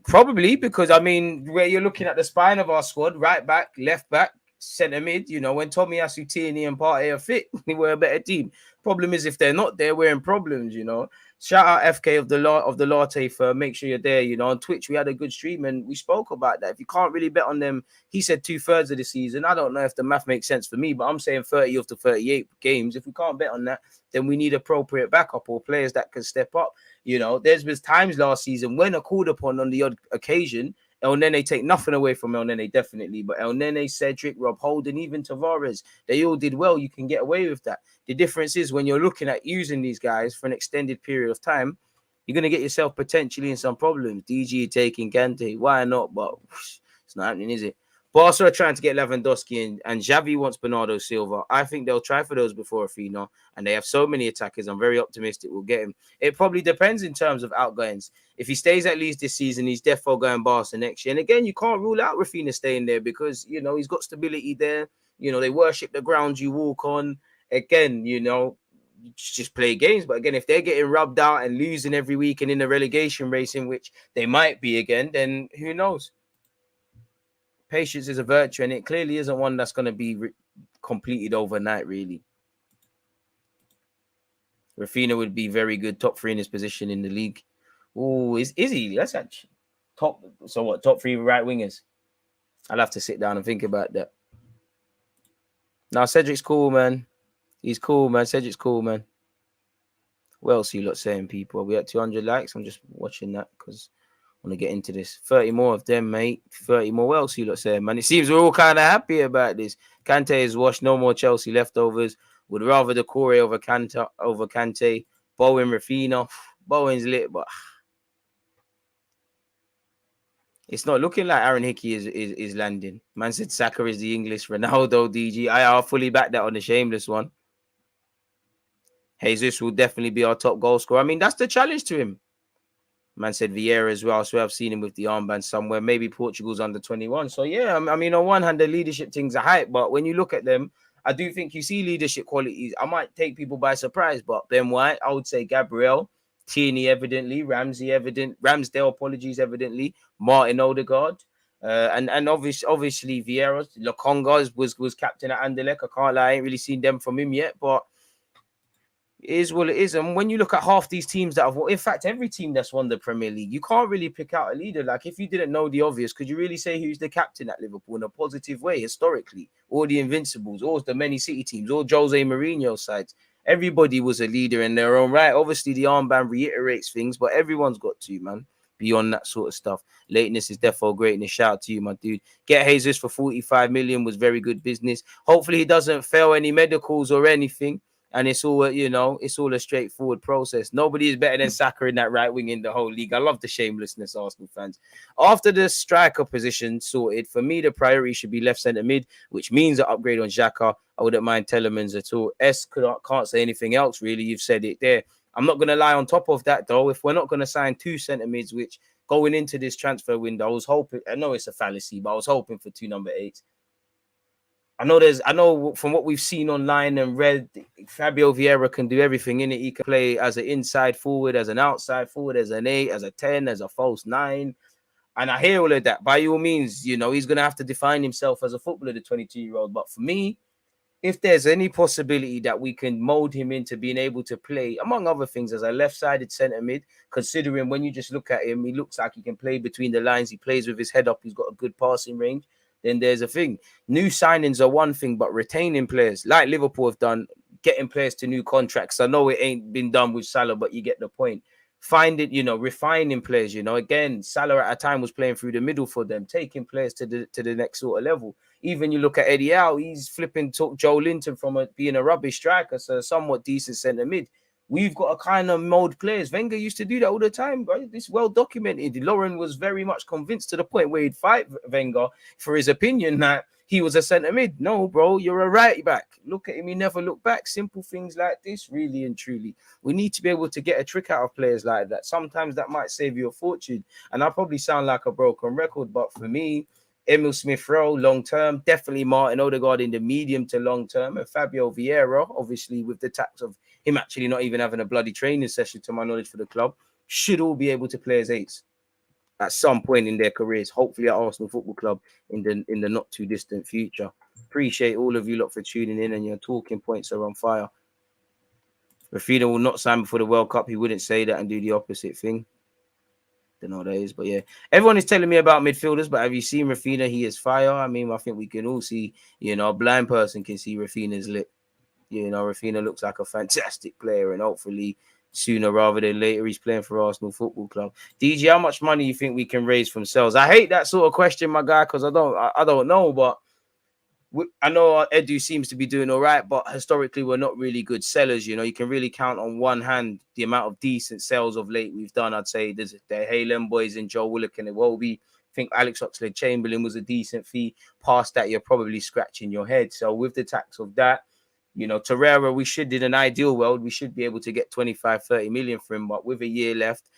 Probably, because, I mean, where you're looking at the spine of our squad, right back, left back, centre mid, you know, when Tomiyasu, Tierney and Partey are fit, we're a better team. Problem is, if they're not there, we're in problems, you know. Shout out FK of the Latte for make sure you're there, you know. On Twitch, we had a good stream and we spoke about that. If you can't really bet on them, he said 2/3 of the season. I don't know if the math makes sense for me, but I'm saying 30 of the 38 games. If we can't bet on that, then we need appropriate backup or players that can step up. You know, there's been times last season when are called upon on the odd occasion. El Nene take nothing away from El Nene, definitely. But El Nene, Cedric, Rob Holden, even Tavares, they all did well. You can get away with that. The difference is when you're looking at using these guys for an extended period of time, you're going to get yourself potentially in some problems. DG taking Kante, why not? But it's not happening, is it? Barca are trying to get Lewandowski and Xavi wants Bernardo Silva. I think they'll try for those before RAPHINA, and they have so many attackers. I'm very optimistic we'll get him. It probably depends in terms of outgoings. If he stays at least this season, he's definitely going Barca next year. And again, you can't rule out RAPHINA staying there because, you know, he's got stability there. You know, they worship the ground you walk on. Again, you know, just play games. But again, if they're getting rubbed out and losing every week and in the relegation race, in which they might be again, then who knows? Patience is a virtue, and it clearly isn't one that's going to be completed overnight, really. Raphinha would be very good, top 3 in his position in the league. Oh, is he? That's actually top. So what? Top 3 right wingers? I'll have to sit down and think about that. Now, Cedric's cool, man. He's cool, man. Cedric's cool, man. What else are you lot saying, people? Are we at 200 likes? I'm just watching that because I want to get into this. 30 more of them, mate. 30 more. What else are you lot saying, man? It seems we're all kind of happy about this. Kante is washed. No more Chelsea leftovers. Would rather the Corey over Kante. Bowen, Raphinha. Bowen's lit, but it's not looking like Aaron Hickey is landing. Man said Saka is the English Ronaldo, DG. I'll fully back that on the shameless one. Jesus will definitely be our top goal scorer. I mean, that's the challenge to him. Man said Vieira as well. So I've seen him with the armband somewhere. Maybe Portugal's under 21. So yeah, I mean, on one hand, the leadership things are hype, but when you look at them, I do think you see leadership qualities. I might take people by surprise, but Ben White, I would say Gabriel, Tierney evidently, Ramsdale, apologies evidently, Martin Odegaard, and obviously Vieira, Lokonga was captain at Anderlecht. I can't lie, I ain't really seen them from him yet, but it is what it is. And when you look at half these teams that have won, in fact, every team that's won the Premier League, you can't really pick out a leader. Like, if you didn't know the obvious, could you really say who's the captain at Liverpool in a positive way, historically? All the Invincibles, all the many City teams, all Jose Mourinho sides. Everybody was a leader in their own right. Obviously, the armband reiterates things, but everyone's got to, man. Beyond that sort of stuff. Lateness is defo greatness. Shout out to you, my dude. Get Jesus for 45 million was very good business. Hopefully, he doesn't fail any medicals or anything. And it's all, you know, it's all a straightforward process. Nobody is better than Saka in that right wing in the whole league. I love the shamelessness, Arsenal fans. After the striker position sorted, for me, the priority should be left centre mid, which means an upgrade on Xhaka. I wouldn't mind Telemans at all. Can't say anything else, really. You've said it there. I'm not going to lie on top of that, though. If we're not going to sign 2 centre mids, which going into this transfer window, I was hoping, I know it's a fallacy, but I was hoping for 2 number 8s. I know from what we've seen online and read, Fabio Vieira can do everything in it. He can play as an inside forward, as an outside forward, as an 8, as a 10, as a false 9. And I hear all of that. By all means, you know, he's going to have to define himself as a footballer, the 22-year-old. But for me, if there's any possibility that we can mold him into being able to play, among other things, as a left-sided centre mid, considering when you just look at him, he looks like he can play between the lines. He plays with his head up. He's got a good passing range. Then there's a thing. New signings are one thing, but retaining players, like Liverpool have done, getting players to new contracts. I know it ain't been done with Salah, but you get the point. Find it, you know, refining players, you know. Again, Salah at a time was playing through the middle for them, taking players to the next sort of level. Even you look at Eddie Howe, he's flipping Joe Linton from being a rubbish striker to a somewhat decent centre mid. We've got to kind of mold players. Wenger used to do that all the time, right? It's well documented. Lauren was very much convinced to the point where he'd fight Wenger for his opinion that he was a centre mid. No, bro, you're a right back. Look at him, he never looked back. Simple things like this, really and truly. We need to be able to get a trick out of players like that. Sometimes that might save you a fortune. And I probably sound like a broken record, but for me, Emil Smith-Rowe, long-term. Definitely Martin Odegaard in the medium to long-term. And Fabio Vieira, obviously, with the tax of him actually not even having a bloody training session, to my knowledge, for the club, should all be able to play as 8s at some point in their careers, hopefully at Arsenal Football Club in the not-too-distant future. Appreciate all of you lot for tuning in, and your talking points are on fire. Raphinha will not sign before the World Cup. He wouldn't say that and do the opposite thing. Don't know what that is, but yeah, everyone is telling me about midfielders. But have you seen Raphinha? He is fire. I mean, I think we can all see. You know, a blind person can see Raphinha's lit. You know, Raphinha looks like a fantastic player, and hopefully sooner rather than later he's playing for Arsenal Football Club. DG, how much money you think we can raise from sales? I hate that sort of question, my guy, because I don't know, but I know Edu seems to be doing all right, but historically we're not really good sellers. You know, you can really count on one hand the amount of decent sales of late we've done. I'd say there's the Halen boys in Joe Willock and Iwobi. I think Alex Oxlade-Chamberlain was a decent fee. Past that, you're probably scratching your head. So with the tax of that, you know, Torreira, we should, in an ideal world, we should be able to get 25, 30 million for him. But with a year left,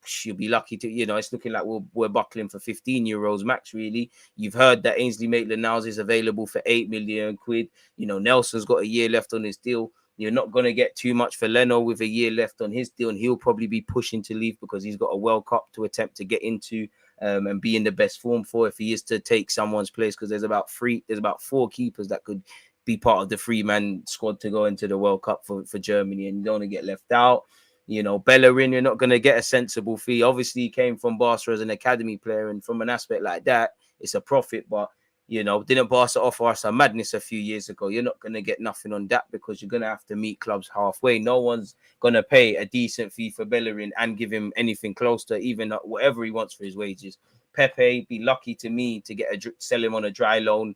she'll be lucky to, it's looking like we're buckling for 15-year-olds max, really. You've heard that Ainsley Maitland-Niles is available for 8 million quid. Nelson's got a year left on his deal. You're not going to get too much for Leno with a year left on his deal, and he'll probably be pushing to leave because he's got a World Cup to attempt to get into and be in the best form for if he is to take someone's place, because there's about 4 keepers that could be part of the 3-man squad to go into the World Cup for Germany, and you don't want to get left out. Bellerin, you're not going to get a sensible fee. Obviously, he came from Barca as an academy player, and from an aspect like that, it's a profit. But, didn't Barca offer us a madness a few years ago? You're not going to get nothing on that because you're going to have to meet clubs halfway. No one's going to pay a decent fee for Bellerin and give him anything close to even whatever he wants for his wages. Pepe, be lucky to me to sell him on a dry loan.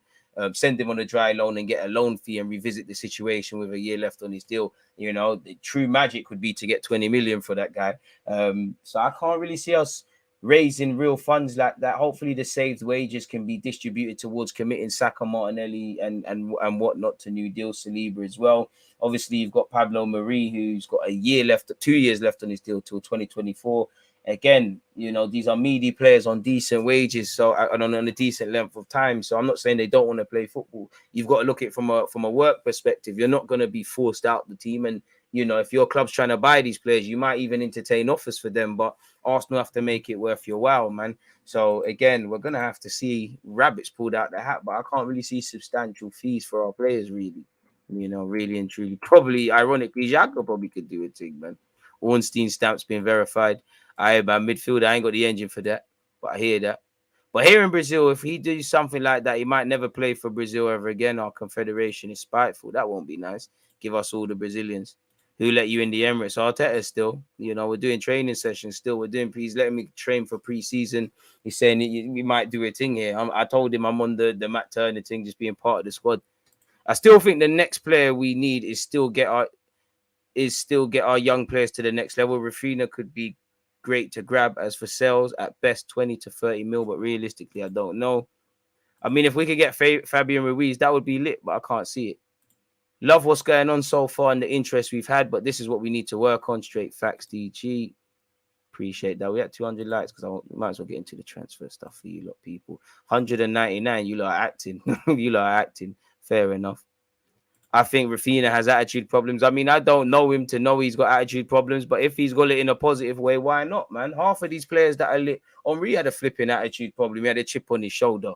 Send him on a dry loan and get a loan fee and revisit the situation with a year left on his deal. The true magic would be to get 20 million for that guy. So I can't really see us raising real funds like that. Hopefully the saved wages can be distributed towards committing Saka, Martinelli and whatnot to new deals, Saliba as well. Obviously, you've got Pablo Mari, who's got 2 years left on his deal till 2024. Again, these are meaty players on decent wages, so on a decent length of time. So I'm not saying they don't want to play football. You've got to look at it from a work perspective. You're not going to be forced out the team, and if your club's trying to buy these players, you might even entertain offers for them. But Arsenal have to make it worth your while, man. So again, we're gonna have to see rabbits pulled out the hat, but I can't really see substantial fees for our players, really. Really and truly. Probably, ironically, Xhaka probably could do a thing, man. Ornstein stamp's been verified. My midfielder, I ain't got the engine for that, but I hear that. But here in Brazil, if he do something like that, he might never play for Brazil ever again. Our confederation is spiteful. That won't be nice. Give us all the Brazilians. Who let you in the Emirates? Arteta still. We're doing training sessions still. He's letting me train for pre-season. He's saying we might do a thing here. I told him I'm on the Matt Turner thing, just being part of the squad. I still think the next player we need is still get our young players to the next level. Raphinha could be great to grab as for sales, at best 20 to 30 mil, but realistically, I don't know. I mean, if we could get Fabian Ruiz, that would be lit, but I can't see it. Love what's going on so far and the interest we've had, but this is what we need to work on. Straight facts, DG. Appreciate that. We had 200 likes because I might as well get into the transfer stuff for you lot, people. 199, you lot are acting. You lot are acting. Fair enough. I think Raphinha has attitude problems. I mean, I don't know him to know he's got attitude problems, but if he's got it in a positive way, why not, man? Half of these players that are lit, Henry had a flipping attitude problem. He had a chip on his shoulder.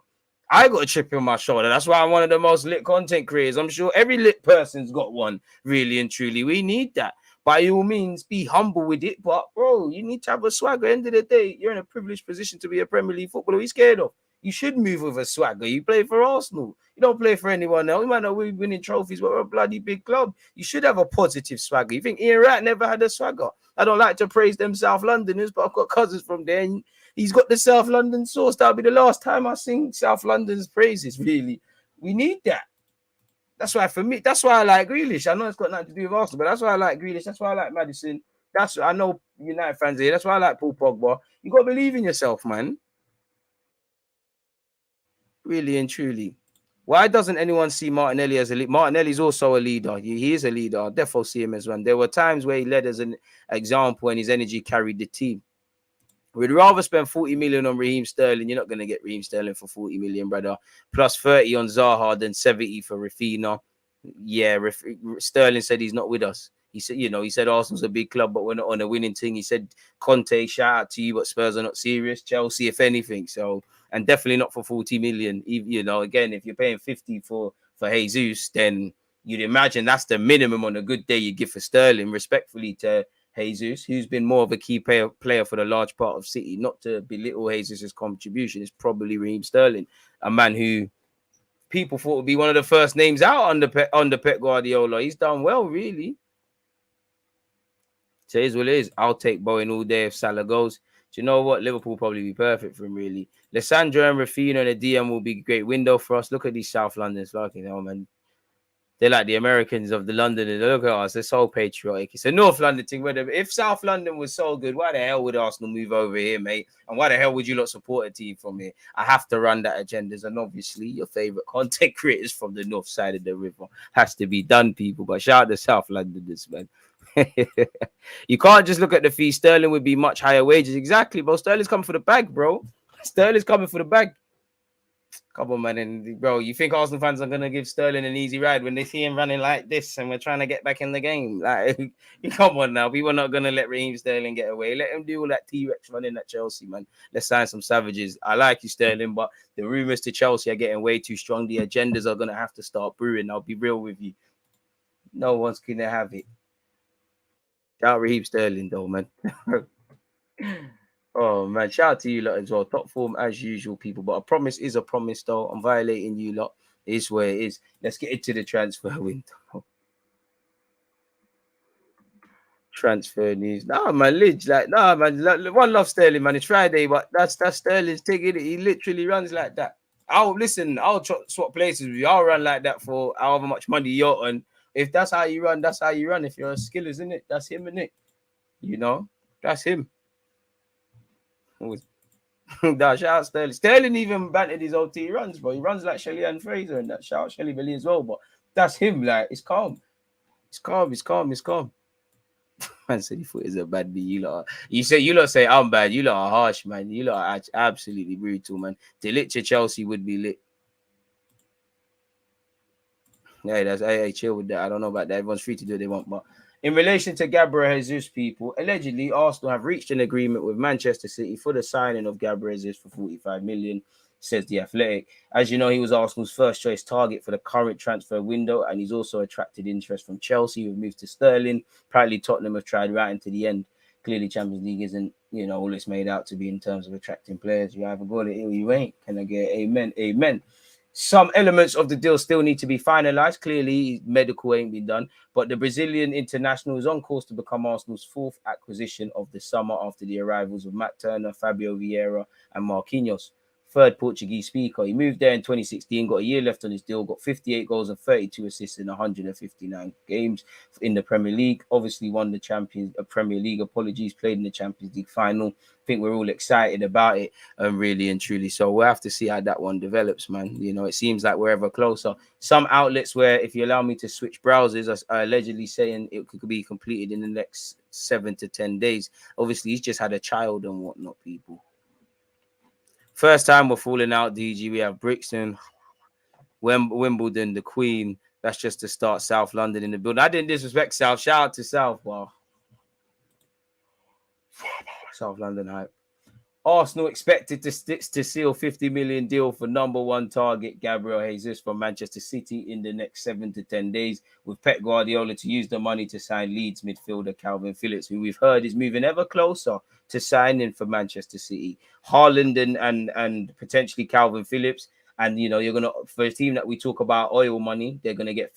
I got a chip on my shoulder. That's why I'm one of the most lit content creators. I'm sure every lit person's got one, really and truly. We need that. By all means, be humble with it. But, bro, you need to have a swagger. At the end of the day, you're in a privileged position to be a Premier League footballer. What are you scared of? You should move with a swagger. You play for Arsenal. You don't play for anyone else. You might not be winning trophies, but we're a bloody big club. You should have a positive swagger. You think Ian Wright never had a swagger? I don't like to praise them South Londoners, but I've got cousins from there. And he's got the South London sauce. That'll be the last time I sing South London's praises, really. We need that. That's why, for me, that's why I like Grealish. I know it's got nothing to do with Arsenal, but that's why I like Grealish. That's why I like Maddison. I know United fans here. That's why I like Paul Pogba. You got to believe in yourself, man. Really and truly. Why doesn't anyone see Martinelli as a leader? Martinelli's also a leader. He is a leader. I'll definitely see him as one. There were times where he led as an example and his energy carried the team. We'd rather spend 40 million on Raheem Sterling. You're not going to get Raheem Sterling for 40 million, brother. Plus 30 on Zaha, then 70 for Raphinha. Yeah, Sterling said he's not with us. He said, he said Arsenal's a big club, but we're not on a winning thing. He said, Conte, shout out to you, but Spurs are not serious. Chelsea, if anything. So, and definitely not for 40 million. Again, if you're paying 50 for Jesus, then you'd imagine that's the minimum on a good day you give for Sterling, respectfully to Jesus, who's been more of a key player for the large part of City. Not to belittle Jesus' contribution, it's probably Raheem Sterling, a man who people thought would be one of the first names out under Pep Guardiola. He's done well, really. So here's what it is. I'll take Bowen all day if Salah goes. Do you know what? Liverpool will probably be perfect for him, really. Lissandro and Raphinha and the DM will be a great window for us. Look at these South Londoners. Man. They're like the Americans of the Londoners. Look at us. They're so patriotic. It's a North London thing. If South London was so good, why the hell would Arsenal move over here, mate? And why the hell would you not support a team from here? I have to run that agendas. And obviously, your favorite content creators from the north side of the river has to be done, people. But shout out to South Londoners, man. You can't just look at the fee. Sterling would be much higher wages. Exactly, bro. Sterling's coming for the bag, bro. Sterling's coming for the bag. Come on, man. And bro, you think Arsenal fans are gonna give Sterling an easy ride when they see him running like this and we're trying to get back in the game? Like, come on now. We were not gonna let Raheem Sterling get away. Let him do all that T-Rex running at Chelsea, man. Let's sign some savages. I like you, Sterling, but the rumors to Chelsea are getting way too strong. The agendas are gonna have to start brewing. I'll be real with you. No one's gonna have it. Shout out Raheem Sterling, though, man. Oh man, shout out to you lot as well. Top form as usual, people. But a promise is a promise, though. I'm violating you lot. It is where it is. Let's get into the transfer window. Transfer news. Nah, man, Lidge, like, nah, man. One love Sterling, man. It's Friday, but that's Sterling's taking it. He literally runs like that. I'll listen. I'll swap places with you. I'll run like that for however much money you're on. If that's how you run, that's how you run. If you're a skill, isn't it? That's him, isn't it? You know, that's him. Nah, shout out Sterling. Sterling even bantered his OT runs, bro. He runs like Shelly and Fraser and that. Shout out Shelly Billy as well. But that's him. Like, it's calm. It's calm. It's calm. It's calm. Man said he thought he's a bad B. You lot say I'm bad. You lot are harsh, man. You lot are absolutely brutal, man. To lit to Chelsea would be lit. Yeah, that's hey, chill with that. I don't know about that. Everyone's free to do what they want. But in relation to Gabriel Jesus, people, allegedly Arsenal have reached an agreement with Manchester City for the signing of Gabriel Jesus for 45 million, says the Athletic. As you know, he was Arsenal's first choice target for the current transfer window, and he's also attracted interest from Chelsea, who've moved to Sterling. Apparently, Tottenham have tried right into the end. Clearly, Champions League isn't, all it's made out to be in terms of attracting players. You either got it or you ain't. Can I get amen? Amen. Some elements of the deal still need to be finalized. Clearly, medical ain't been done, but the Brazilian international is on course to become Arsenal's fourth acquisition of the summer after the arrivals of Matt Turner, Fabio Vieira, and Marquinhos. Third Portuguese speaker. He moved there in 2016, got a year left on his deal, got 58 goals and 32 assists in 159 games in the Premier League. Obviously, won the Premier League. Apologies, played in the Champions League final. I think we're all excited about it, really and truly. So we'll have to see how that one develops, man. It seems like we're ever closer. Some outlets, where if you allow me to switch browsers, are allegedly saying it could be completed in the next 7 to 10 days. Obviously, he's just had a child and whatnot, people. First time we're falling out, DG. We have Brixton, Wimbledon, the Queen. That's just to start. South London in the building. I didn't disrespect South. Shout out to South. Wow. South London hype. Arsenal expected to seal 50 million deal for number one target Gabriel Jesus from Manchester City in the next 7 to 10 days, with Pep Guardiola to use the money to sign Leeds midfielder Calvin Phillips, who we've heard is moving ever closer to signing for Manchester City. Haaland and potentially Calvin Phillips. And, you're going to, for a team that we talk about oil money, they're going to get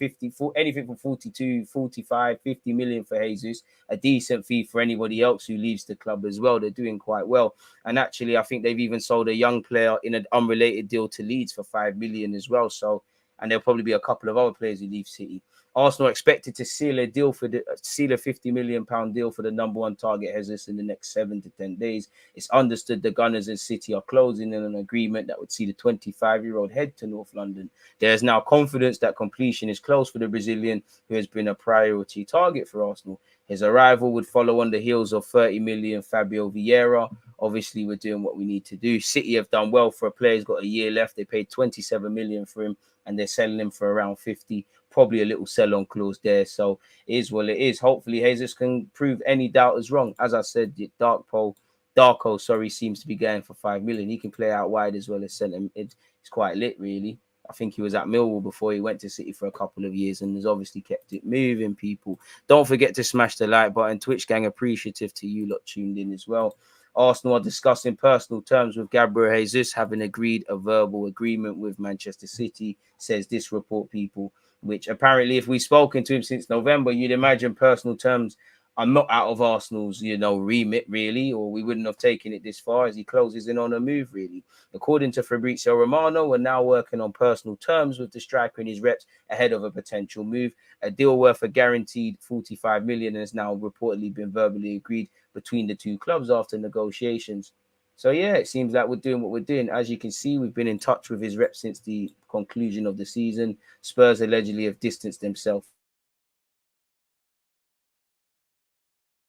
anything from 42, 45, 50 million for Jesus, a decent fee for anybody else who leaves the club as well. They're doing quite well. And actually, I think they've even sold a young player in an unrelated deal to Leeds for 5 million as well. So, and there'll probably be a couple of other players who leave City. Arsenal expected to seal a 50 million pound deal for the number one target Jesus in the next 7 to 10 days. It's understood the Gunners and City are closing in an agreement that would see the 25-year-old head to North London. There is now confidence that completion is close for the Brazilian, who has been a priority target for Arsenal. His arrival would follow on the heels of 30 million Fabio Vieira. Obviously, we're doing what we need to do. City have done well for a player. He's got a year left. They paid 27 million for him, and they're selling him for around 50. Probably a little sell-on clause there. So it is what it is. Hopefully, Jesus can prove any doubters wrong. As I said, Darko, seems to be going for 5 million. He can play out wide as well as centre. It's quite lit, really. I think he was at Millwall before he went to City for a couple of years and has obviously kept it moving, people. Don't forget to smash the like button. Twitch gang, appreciative to you lot tuned in as well. Arsenal are discussing personal terms with Gabriel Jesus, having agreed a verbal agreement with Manchester City, says this report, people, which apparently, if we've spoken to him since November, you'd imagine personal terms are not out of Arsenal's, remit, really, or we wouldn't have taken it this far as he closes in on a move, really. According to Fabrizio Romano, we're now working on personal terms with the striker and his reps ahead of a potential move. A deal worth a guaranteed 45 million has now reportedly been verbally agreed between the two clubs after negotiations. So, yeah, it seems like we're doing what we're doing. As you can see, we've been in touch with his reps since the conclusion of the season. Spurs allegedly have distanced themselves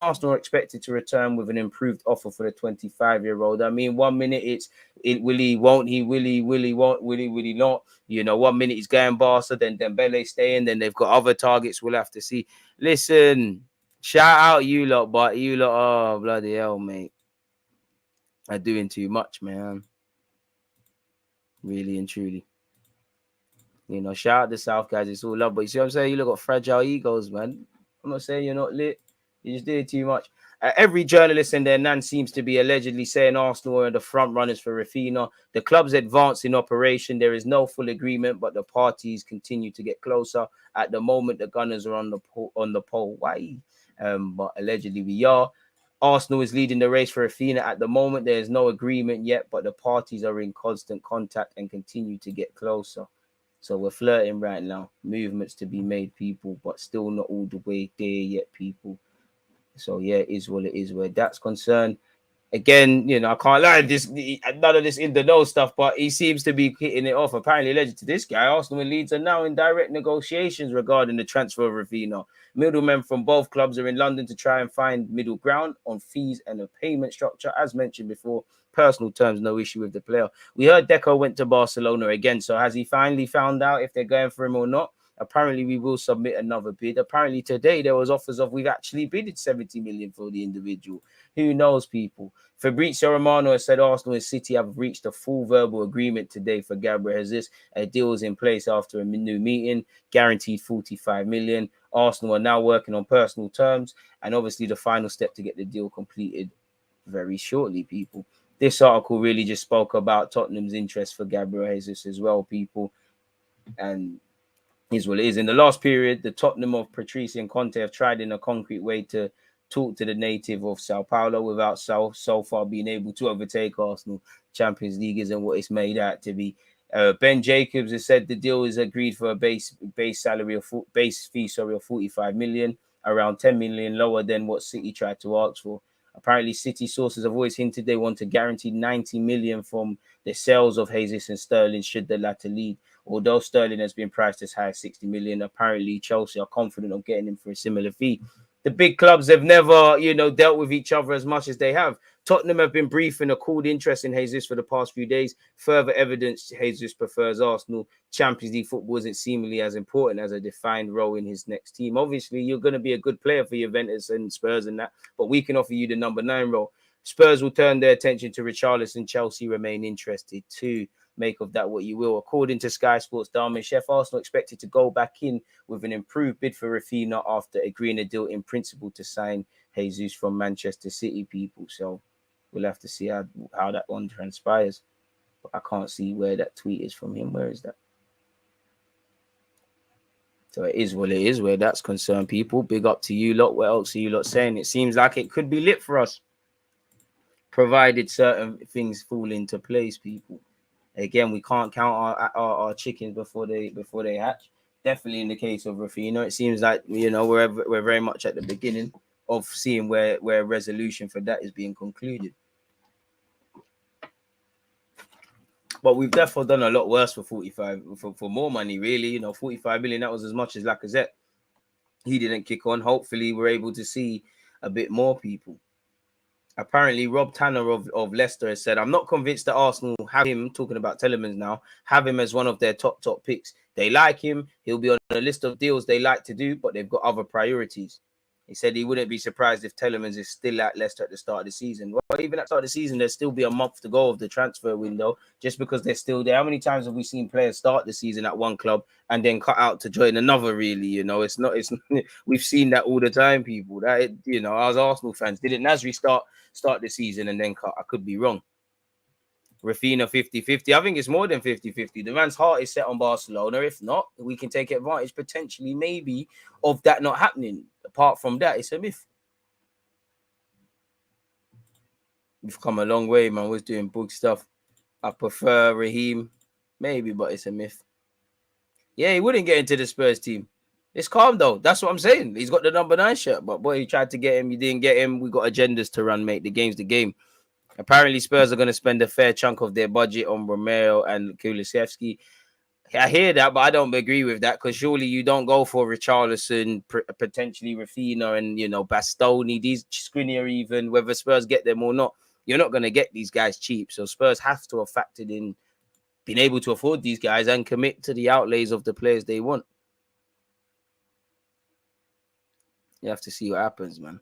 Arsenal are expected to return with an improved offer for the 25-year-old. I mean, 1 minute will he, won't he, will he, won't, will he not? You know, 1 minute he's going Barca, then Dembele staying, then they've got other targets we'll have to see. Listen, shout out you lot, but you lot, oh, bloody hell, mate. Are doing too much, man. Really and truly. You know, shout out the South guys, it's all love. But you see what I'm saying? You look got fragile egos, man. I'm not saying you're not lit. You just did too much. Every journalist and their nan seems to be allegedly saying Arsenal are the front runners for Raphinha. The club's advancing operation. There is no full agreement, but the parties continue to get closer. At the moment, the Gunners are on the pole. Why? But allegedly we are. Arsenal is leading the race for Raphinha. At the moment, there is no agreement yet, but the parties are in constant contact and continue to get closer. So we're flirting right now. Movements to be made, people, but still not all the way there yet, people. So yeah, it is what it is where that's concerned. Again, you know, I can't lie, none of this in the know stuff, but he seems to be hitting it off. Apparently, alleged to this guy, Arsenal and Leeds are now in direct negotiations regarding the transfer of Raphinha. Middlemen from both clubs are in London to try and find middle ground on fees and a payment structure. As mentioned before, personal terms, no issue with the player. We heard Deco went to Barcelona again, so has he finally found out if they're going for him or not? Apparently, we will submit another bid. Apparently, today there was offers of we've actually bidded 70 million for the individual. Who knows, people? Fabrizio Romano has said Arsenal and City have reached a full verbal agreement today for Gabriel Jesus. A deal is in place after a new meeting, guaranteed 45 million. Arsenal are now working on personal terms, and obviously the final step to get the deal completed very shortly, people. This article really just spoke about Tottenham's interest for Gabriel Jesus as well, people, and is what it is. In the last period, the Tottenham of Patrice and Conte have tried in a concrete way to talk to the native of Sao Paulo without so far being able to overtake Arsenal. Champions League isn't what it's made out to be. Ben Jacobs has said the deal is agreed for a base fee of 45 million, around 10 million lower than what City tried to ask for. Apparently, City sources have always hinted they want to guarantee 90 million from the sales of Jesus and Sterling should the latter lead. Although Sterling has been priced as high as 60 million, apparently Chelsea are confident of getting him for a similar fee. The big clubs have never, dealt with each other as much as they have. Tottenham have been briefing a cooled interest in Jesus for the past few days. Further evidence Jesus prefers Arsenal. Champions League football isn't seemingly as important as a defined role in his next team. Obviously, you're going to be a good player for Juventus and Spurs and that, but we can offer you the number 9 role. Spurs will turn their attention to Richarlison. Chelsea remain interested too. Make of that what you will. According to Sky Sports, Darwin Chef, Arsenal expected to go back in with an improved bid for Raphinha after agreeing a deal in principle to sign Jesus from Manchester City, people. So we'll have to see how that one transpires. But I can't see where that tweet is from him. Where is that? So it is what it is where that's concerned, people. Big up to you lot. What else are you lot saying? It seems like it could be lit for us, provided certain things fall into place, people. Again, we can't count our chickens before they hatch. Definitely in the case of Raphinha, it seems like we're very much at the beginning of seeing where resolution for that is being concluded. But we've definitely done a lot worse for 45 for more money, really. 45 million, that was as much as Lacazette. He didn't kick on. Hopefully, we're able to see a bit more, people. Apparently, Rob Tanner of Leicester has said, I'm not convinced that Arsenal have him, talking about Telemans now, have him as one of their top picks. They like him. He'll be on a list of deals they like to do, but they've got other priorities. He said he wouldn't be surprised if Telemans is still at Leicester at the start of the season. Well, even at the start of the season, there'll still be a month to go of the transfer window, just because they're still there. How many times have we seen players start the season at one club and then cut out to join another, really? It's not, we've seen that all the time, people. That, as Arsenal fans, didn't Nasri start the season and then cut? I could be wrong. Raphinha 50-50. I think it's more than 50-50. The man's heart is set on Barcelona. If not, we can take advantage potentially, maybe, of that not happening. Apart from that, it's a myth. We've come a long way, man. We're doing big stuff. I prefer Raheem, maybe, but it's a myth. Yeah, he wouldn't get into the Spurs team. It's calm, though. That's what I'm saying. He's got the number 9 shirt, but boy, he tried to get him. You didn't get him. We got agendas to run, mate. The game's the game. Apparently, Spurs are going to spend a fair chunk of their budget on Romero and Kulusevski. I hear that, but I don't agree with that because surely you don't go for Richarlison, potentially Raphinha, and Bastoni, these Skriniar, even whether Spurs get them or not. You're not going to get these guys cheap. So Spurs have to have factored in being able to afford these guys and commit to the outlays of the players they want. You have to see what happens, man.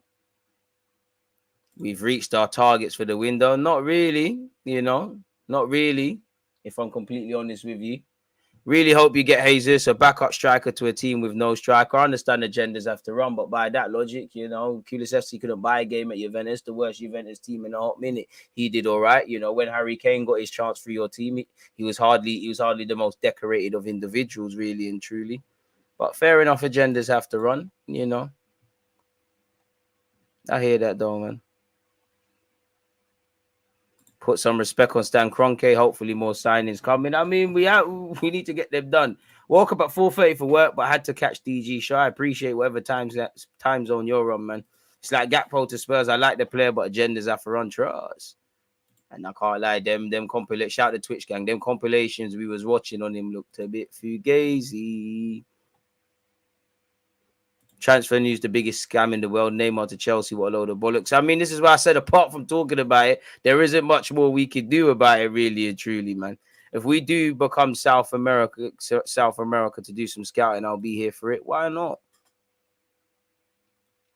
We've reached our targets for the window. Not really, not really, if I'm completely honest with you. Really hope you get Jesus, a backup striker to a team with no striker. I understand agendas have to run, but by that logic, Kulusevski couldn't buy a game at Juventus, the worst Juventus team in a hot minute. He did all right. When Harry Kane got his chance for your team, he was hardly the most decorated of individuals, really and truly. But fair enough, agendas have to run, I hear that though, man. Put some respect on Stan Kroenke. Hopefully more signings coming. I mean, we need to get them done. Woke up at 4:30 for work, but I had to catch DG show. I appreciate whatever time zone you're on, man. It's like Gakpo to Spurs. I like the player, but agendas have to run trust. And I can't lie, them compilations, shout the Twitch gang, them compilations we was watching on him looked a bit fugazi. Transfer news, the biggest scam in the world. Neymar to Chelsea, what a load of bollocks. I mean, this is why I said, apart from talking about it, there isn't much more we could do about it, really and truly, man. If we do become South America to do some scouting, I'll be here for it. Why not?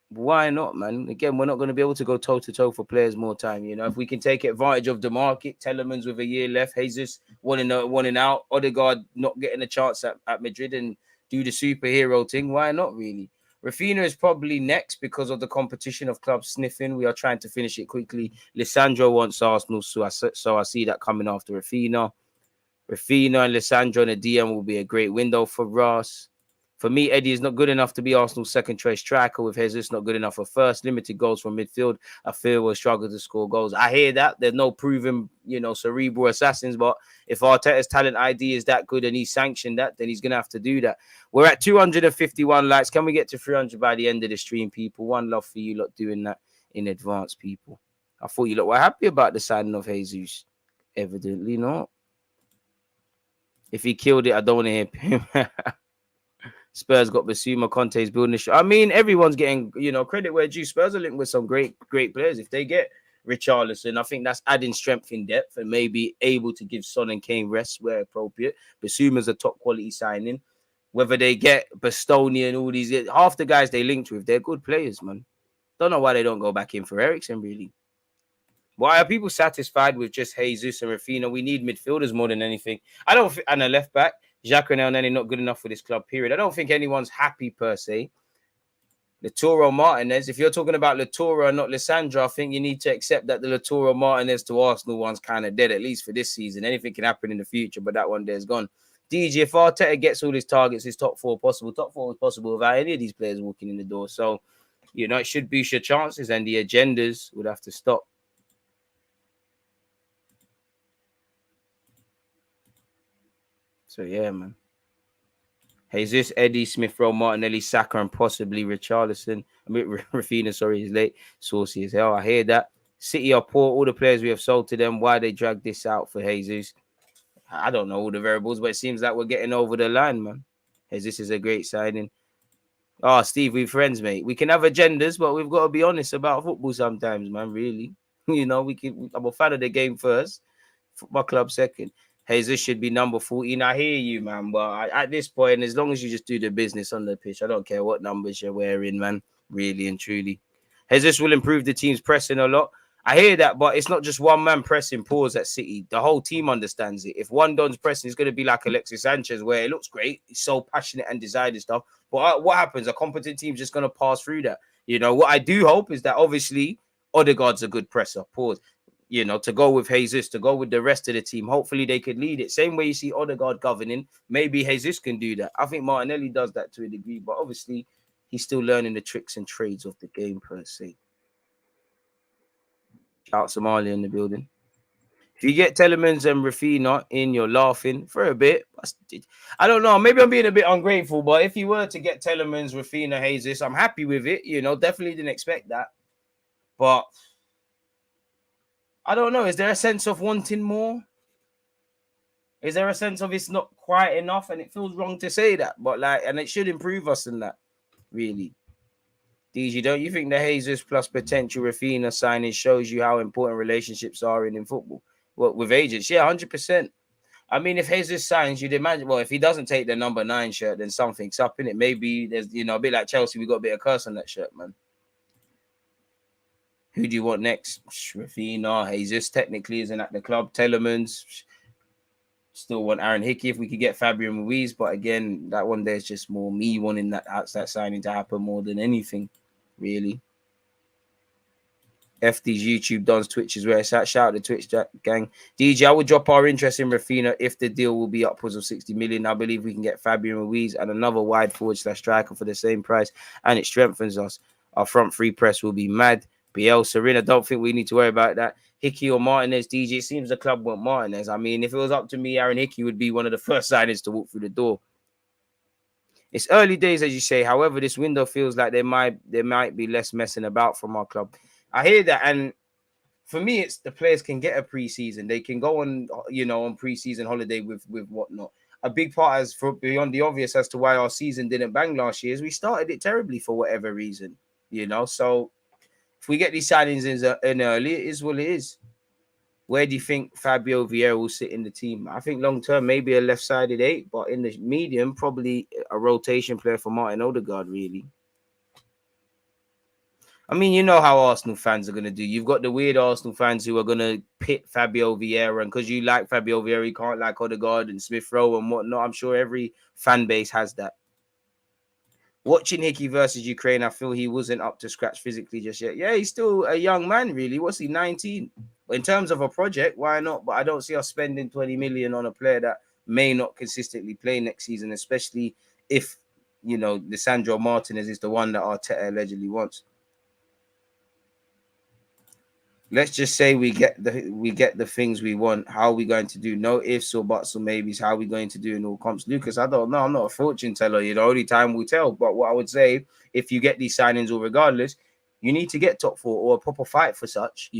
Why not, man? Again, we're not going to be able to go toe-to-toe for players more time. If we can take advantage of the market, Telemans with a year left, Jesus wanting out, Odegaard not getting a chance at Madrid and do the superhero thing. Why not, really? Raphinha is probably next because of the competition of clubs sniffing. We are trying to finish it quickly. Lisandro wants Arsenal, so I see that coming after Raphinha. Raphinha and Lisandro in a DM will be a great window for us. For me, Eddie is not good enough to be Arsenal's second choice striker. With Jesus not good enough for first. Limited goals from midfield. I feel we'll struggle to score goals. I hear that. There's no proven, cerebral assassins. But if Arteta's talent ID is that good and he's sanctioned that, then he's going to have to do that. We're at 251 likes. Can we get to 300 by the end of the stream, people? One love for you lot doing that in advance, people. I thought you lot were happy about the signing of Jesus. Evidently not. If he killed it, I don't want to hear him. Spurs got Basuma, Conte's building the show. I mean, everyone's getting, credit where due. Spurs are linked with some great players. If they get Richarlison, I think that's adding strength in depth and maybe able to give Son and Kane rest where appropriate. Basuma's a top quality signing. Whether they get Bastoni and all these, half the guys they linked with, they're good players, man. Don't know why they don't go back in for Eriksen, really. Why are people satisfied with just Jesus and Raphinha? We need midfielders more than anything. And a left back. Xhaka and Elneny not good enough for this club, period. I don't think anyone's happy per se. Lautaro Martinez, if you're talking about Lautaro and not Lisandro, I think you need to accept that the Lautaro Martinez to Arsenal one's kind of dead, at least for this season. Anything can happen in the future, but that one there's gone. DG, if Arteta gets all his targets, his top four possible. Top four is possible without any of these players walking in the door. So, it should boost your chances and the agendas would have to stop. So, yeah, man. Jesus, Eddie, Smith Rowe, Martinelli, Saka, and possibly Richarlison. I mean, Raphinha, sorry, he's late. Saucy as hell. I hear that. City are poor. All the players we have sold to them. Why they drag this out for Jesus? I don't know all the variables, but it seems like we're getting over the line, man. Jesus is a great signing. Oh, Steve, we're friends, mate. We can have agendas, but we've got to be honest about football sometimes, man, really. I'm a fan of the game first. Football club second. Jesus should be number 14. I hear you, man. But at this point, as long as you just do the business on the pitch, I don't care what numbers you're wearing, man. Really and truly. Jesus will improve the team's pressing a lot. I hear that, but it's not just one man pressing pause at City. The whole team understands it. If one don's pressing, it's going to be like Alexis Sanchez, where it looks great. He's so passionate and desired and stuff. But what happens? A competent team's just going to pass through that. What I do hope is that obviously Odegaard's a good presser. Pause. To go with Jesus, to go with the rest of the team. Hopefully they could lead it. Same way you see Odegaard governing, maybe Jesus can do that. I think Martinelli does that to a degree, but obviously he's still learning the tricks and trades of the game per se. Shout Somalia in the building. If you get Telemans and Raphinha in, you're laughing for a bit. I don't know. Maybe I'm being a bit ungrateful, but if you were to get Telemans, Raphinha, Jesus, I'm happy with it. Definitely didn't expect that. But I don't know. Is there a sense of wanting more? Is there a sense of it's not quite enough? And it feels wrong to say that, but like, and it should improve us in that, really. DG, don't you think the Jesus plus potential Raphinha signing shows you how important relationships are in football? What, with agents? Yeah, 100%. I mean, if Jesus signs, you'd imagine, well, if he doesn't take the number 9 shirt, then something's up in it. Maybe there's, a bit like Chelsea, we got a bit of curse on that shirt, man. Who do you want next? Raphinha, Jesus technically isn't at the club. Telemans, still want Aaron Hickey if we could get Fabian Ruiz, but again, that one there's just more me wanting that outside signing to happen more than anything, really. FD's YouTube Don's Twitch is where it's at. Shout out to Twitch gang. DJ, I would drop our interest in Raphinha if the deal will be upwards of 60 million. I believe we can get Fabian Ruiz and another wide forward / striker for the same price, and it strengthens us. Our front free press will be mad. BL Serena, don't think we need to worry about that. Hickey or Martinez, DJ, it seems the club want Martinez. I mean, if it was up to me, Aaron Hickey would be one of the first signings to walk through the door. It's early days, as you say. However, this window feels like there might be less messing about from our club. I hear that, and for me, it's the players can get a preseason. They can go on, on preseason holiday with whatnot. A big part is for beyond the obvious as to why our season didn't bang last year is we started it terribly for whatever reason, So if we get these signings in early, it is what it is. Where do you think Fabio Vieira will sit in the team? I think long term, maybe a left-sided 8, but in the medium, probably a rotation player for Martin Odegaard, really. I mean, you know how Arsenal fans are going to do. You've got the weird Arsenal fans who are going to pit Fabio Vieira, and because you like Fabio Vieira, you can't like Odegaard and Smith Rowe and whatnot. I'm sure every fan base has that. Watching Hickey versus Ukraine, I feel he wasn't up to scratch physically just yet. Yeah, he's still a young man, really. What's he, 19? But in terms of a project, why not? But I don't see us spending 20 million on a player that may not consistently play next season, especially if, Lisandro Martinez is the one that Arteta allegedly wants. Let's just say we get the things we want. How are we going to do? No ifs or buts or maybes. How are we going to do in all comps? Lucas, I don't know. I'm not a fortune teller. Only time will tell. But what I would say, if you get these signings or regardless, you need to get top 4 or a proper fight for such,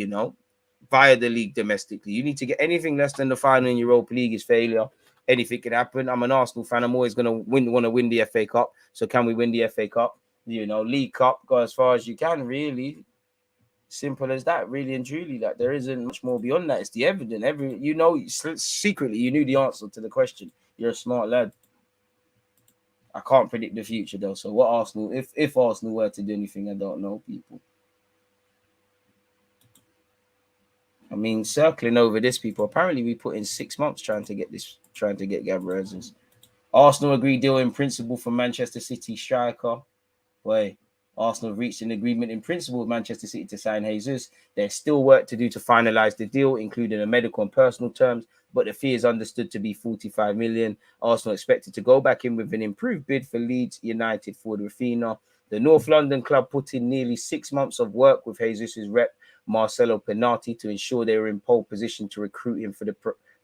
via the league domestically. You need to get anything less than the final in Europa League is failure. Anything can happen. I'm an Arsenal fan. I'm always going to want to win the FA Cup. So can we win the FA Cup? League Cup, go as far as you can, really. Simple as that, really and truly. Like, there isn't much more beyond that. It's the evidence. Secretly, you knew the answer to the question. You're a smart lad. I can't predict the future though. So what Arsenal, if Arsenal were to do anything, I don't know, people. I mean, circling over this, people. Apparently, we put in 6 months trying to get Gabriel Jesus. Arsenal agreed deal in principle for Manchester City striker. Boy. Arsenal have reached an agreement in principle with Manchester City to sign Jesus. There's still work to do to finalise the deal, including the medical and personal terms, but the fee is understood to be 45 million. Arsenal expected to go back in with an improved bid for Leeds United forward Raphinha. The North London club put in nearly 6 months of work with Jesus' rep, Marcelo Penati, to ensure they were in pole position to recruit him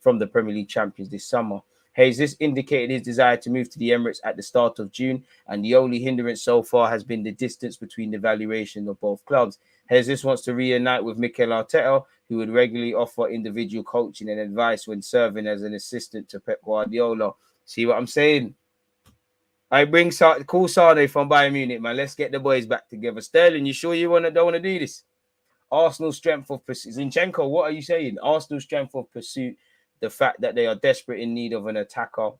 from the Premier League champions this summer. Jesus indicated his desire to move to the Emirates at the start of June, and the only hindrance so far has been the distance between the valuation of both clubs. Jesus wants to reunite with Mikel Arteta, who would regularly offer individual coaching and advice when serving as an assistant to Pep Guardiola. See what I'm saying? I call Sane from Bayern Munich, man. Let's get the boys back together. Sterling, you sure you don't want to do this? Arsenal's strength of pursuit. Zinchenko, what are you saying? Arsenal's strength of pursuit. The fact that they are desperate in need of an attacker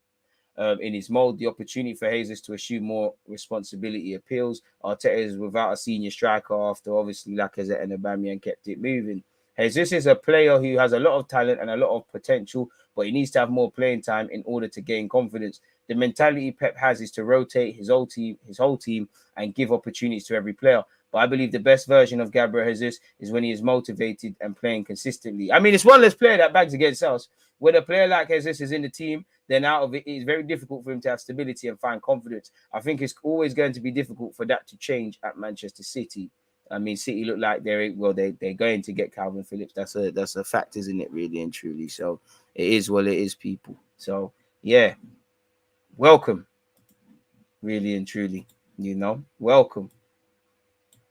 in his mold, the opportunity for Jesus to assume more responsibility appeals. Arteta is without a senior striker after obviously Lacazette and Aubameyang kept it moving. Jesus is a player who has a lot of talent and a lot of potential, but he needs to have more playing time in order to gain confidence. The mentality Pep has is to rotate his whole team, and give opportunities to every player. But I believe the best version of Gabriel Jesus is when he is motivated and playing consistently. I mean, it's one less player that bags against us. When a player like Jesus is in the team, then out of it, it's very difficult for him to have stability and find confidence. I think it's always going to be difficult for that to change at Manchester City. I mean, City look like they're going to get Calvin Phillips. That's a fact, isn't it, really and truly? So it is what it is, people. So yeah, welcome, really and truly. Welcome.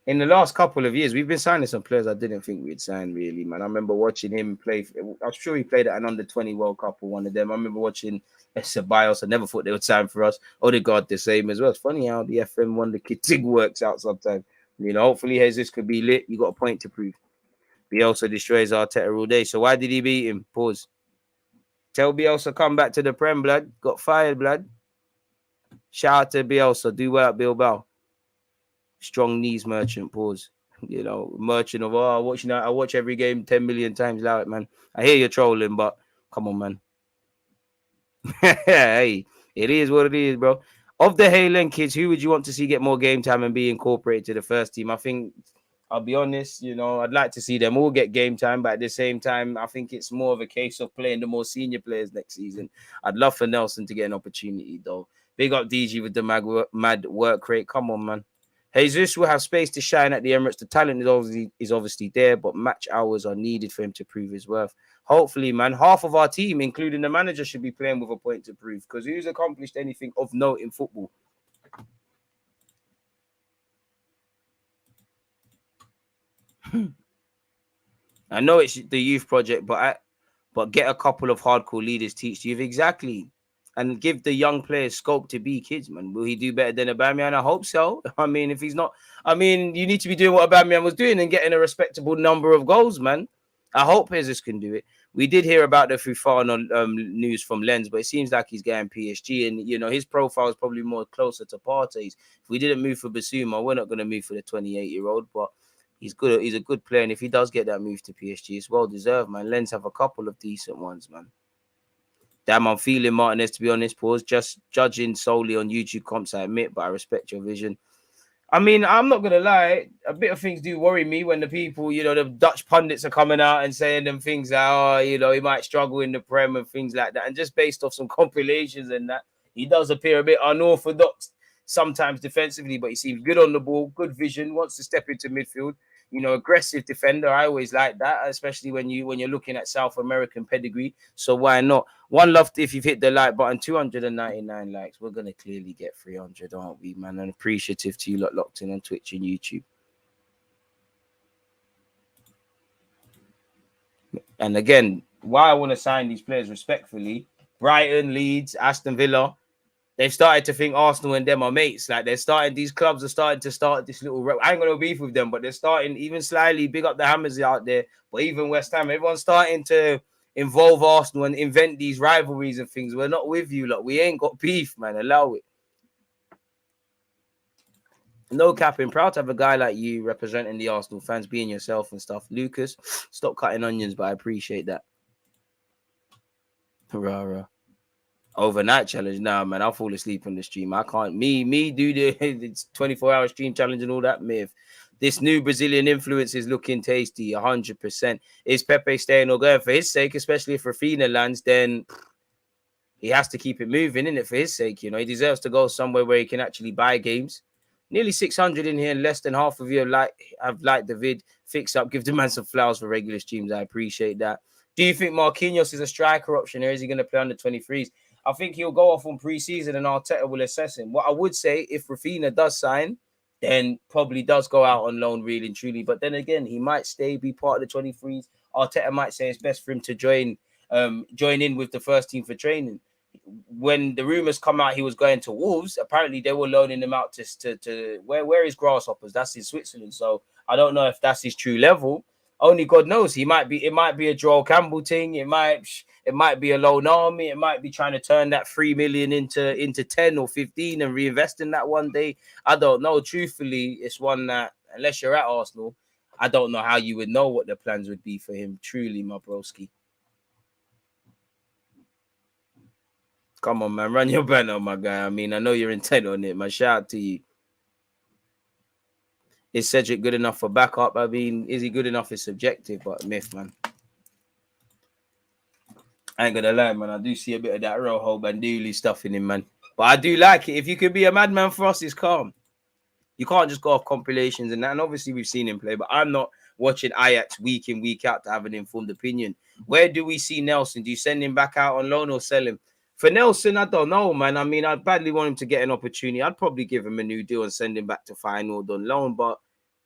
in the last couple of years, we've been signing some players I didn't think we'd sign, really, man. I remember watching him play. I'm sure he played at an under-20 World Cup or one of them. I remember watching Ceballos. I never thought they would sign for us. Odegaard the same as well. It's funny how the FM Wonder Kid thing works out sometimes. You know, hopefully Jesus could be lit. You got a point to prove. Bielsa destroys Arteta all day. So why did he beat him? Pause. Tell Bielsa come back to the Prem, blood. Got fired, blood. Shout out to Bielsa. Do well at Bilbao. Strong knees merchant. Pause. You know, merchant of I watch every game 10 million times. Allow it, man. I hear you're trolling, but come on, man. Hey, it is what it is, bro. Of the Haaland kids, who would you want to see get more game time and be incorporated to the first team? I think, I'll be honest, you know, I'd like to see them all get game time, but at the same time, I think it's more of a case of playing the more senior players next season. I'd love for Nelson to get an opportunity, though. Big up DG with the mad work rate. Come on, man. Jesus will have space to shine at the Emirates. The talent is obviously there, but match hours are needed for him to prove his worth. Hopefully, man, half of our team, including the manager, should be playing with a point to prove, because who's accomplished anything of note in football? I know it's the youth project, but get a couple of hardcore leaders teach you exactly, and give the young players scope to be kids, man. Will he do better than Aubameyang? I hope so. I mean, if he's not, I mean, you need to be doing what Aubameyang was doing and getting a respectable number of goals, man. I hope Jesus can do it. We did hear about the Fufana news from Lens, but it seems like he's getting PSG, and you know his profile is probably more closer to Partey's. If we didn't move for Basuma, we're not going to move for the 28-year-old, but he's good. He's a good player, and if he does get that move to PSG, it's well deserved, man. Lens have a couple of decent ones, man. Damn, I'm feeling Martinez, to be honest. Pause. Just judging solely on YouTube comps, I admit, but I respect your vision. I mean, I'm not going to lie. A bit of things do worry me when the people, you know, the Dutch pundits are coming out and saying them things like, oh, you know, he might struggle in the Prem and things like that. And just based off some compilations and that, he does appear a bit unorthodox sometimes defensively, but he seems good on the ball, good vision, wants to step into midfield. You know, aggressive defender. I always like that, especially when you're looking at South American pedigree. So why not? One love if you've hit the like button. 299 likes. We're gonna clearly get 300, aren't we, man? And appreciative to you lot locked in on Twitch and YouTube. And again, why I want to sign these players respectfully: Brighton, Leeds, Aston Villa. They've started to think Arsenal and them are mates. Like these clubs are starting to start this little. I ain't gonna beef with them, but they're starting even slightly. Big up the Hammers out there, but even West Ham, everyone's starting to involve Arsenal and invent these rivalries and things. We're not with you, like we ain't got beef, man. Allow it. No capping. Proud to have a guy like you representing the Arsenal fans, being yourself and stuff. Lucas, stop cutting onions, but I appreciate that. Rah. Overnight challenge. Nah, man, I'll fall asleep on the stream. I can't. Me do the 24-hour stream challenge and all that myth. This new Brazilian influence is looking tasty, 100%. Is Pepe staying or going? For his sake, especially if Raphinha lands, then he has to keep it moving, innit? For his sake, you know, he deserves to go somewhere where he can actually buy games. Nearly 600 in here, and less than half of you have liked the vid. Fix up, give the man some flowers for regular streams. I appreciate that. Do you think Marquinhos is a striker option, or is he going to play under 23s? I think he'll go off on pre-season and Arteta will assess him. What I would say, if Raphinha does sign, then probably does go out on loan really and truly. But then again, he might stay, be part of the 23s. Arteta might say it's best for him to join in with the first team for training. When the rumors come out he was going to Wolves, apparently they were loaning him out to where is Grasshoppers? That's in Switzerland. So I don't know if that's his true level. Only God knows. It might be a Joel Campbell thing. It might be a loan army. It might be trying to turn that 3 million into 10 or 15 and reinvest in that one day. I don't know. Truthfully, it's one that unless you're at Arsenal, I don't know how you would know what the plans would be for him. Truly, my broski. Come on, man. Run your banner, my guy. I mean, I know you're intent on it. My shout out to you. Is Cedric good enough for backup? I mean, is he good enough? It's subjective, but myth, man. I ain't gonna lie, man. I do see a bit of that Rojo Banduli stuff in him, man. But I do like it. If you could be a madman for us, it's calm. You can't just go off compilations and that. And obviously, we've seen him play, but I'm not watching Ajax week in, week out to have an informed opinion. Where do we see Nelson? Do you send him back out on loan or sell him? For Nelson, I don't know, man. I mean, I badly want him to get an opportunity. I'd probably give him a new deal and send him back to Feyenoord on loan. But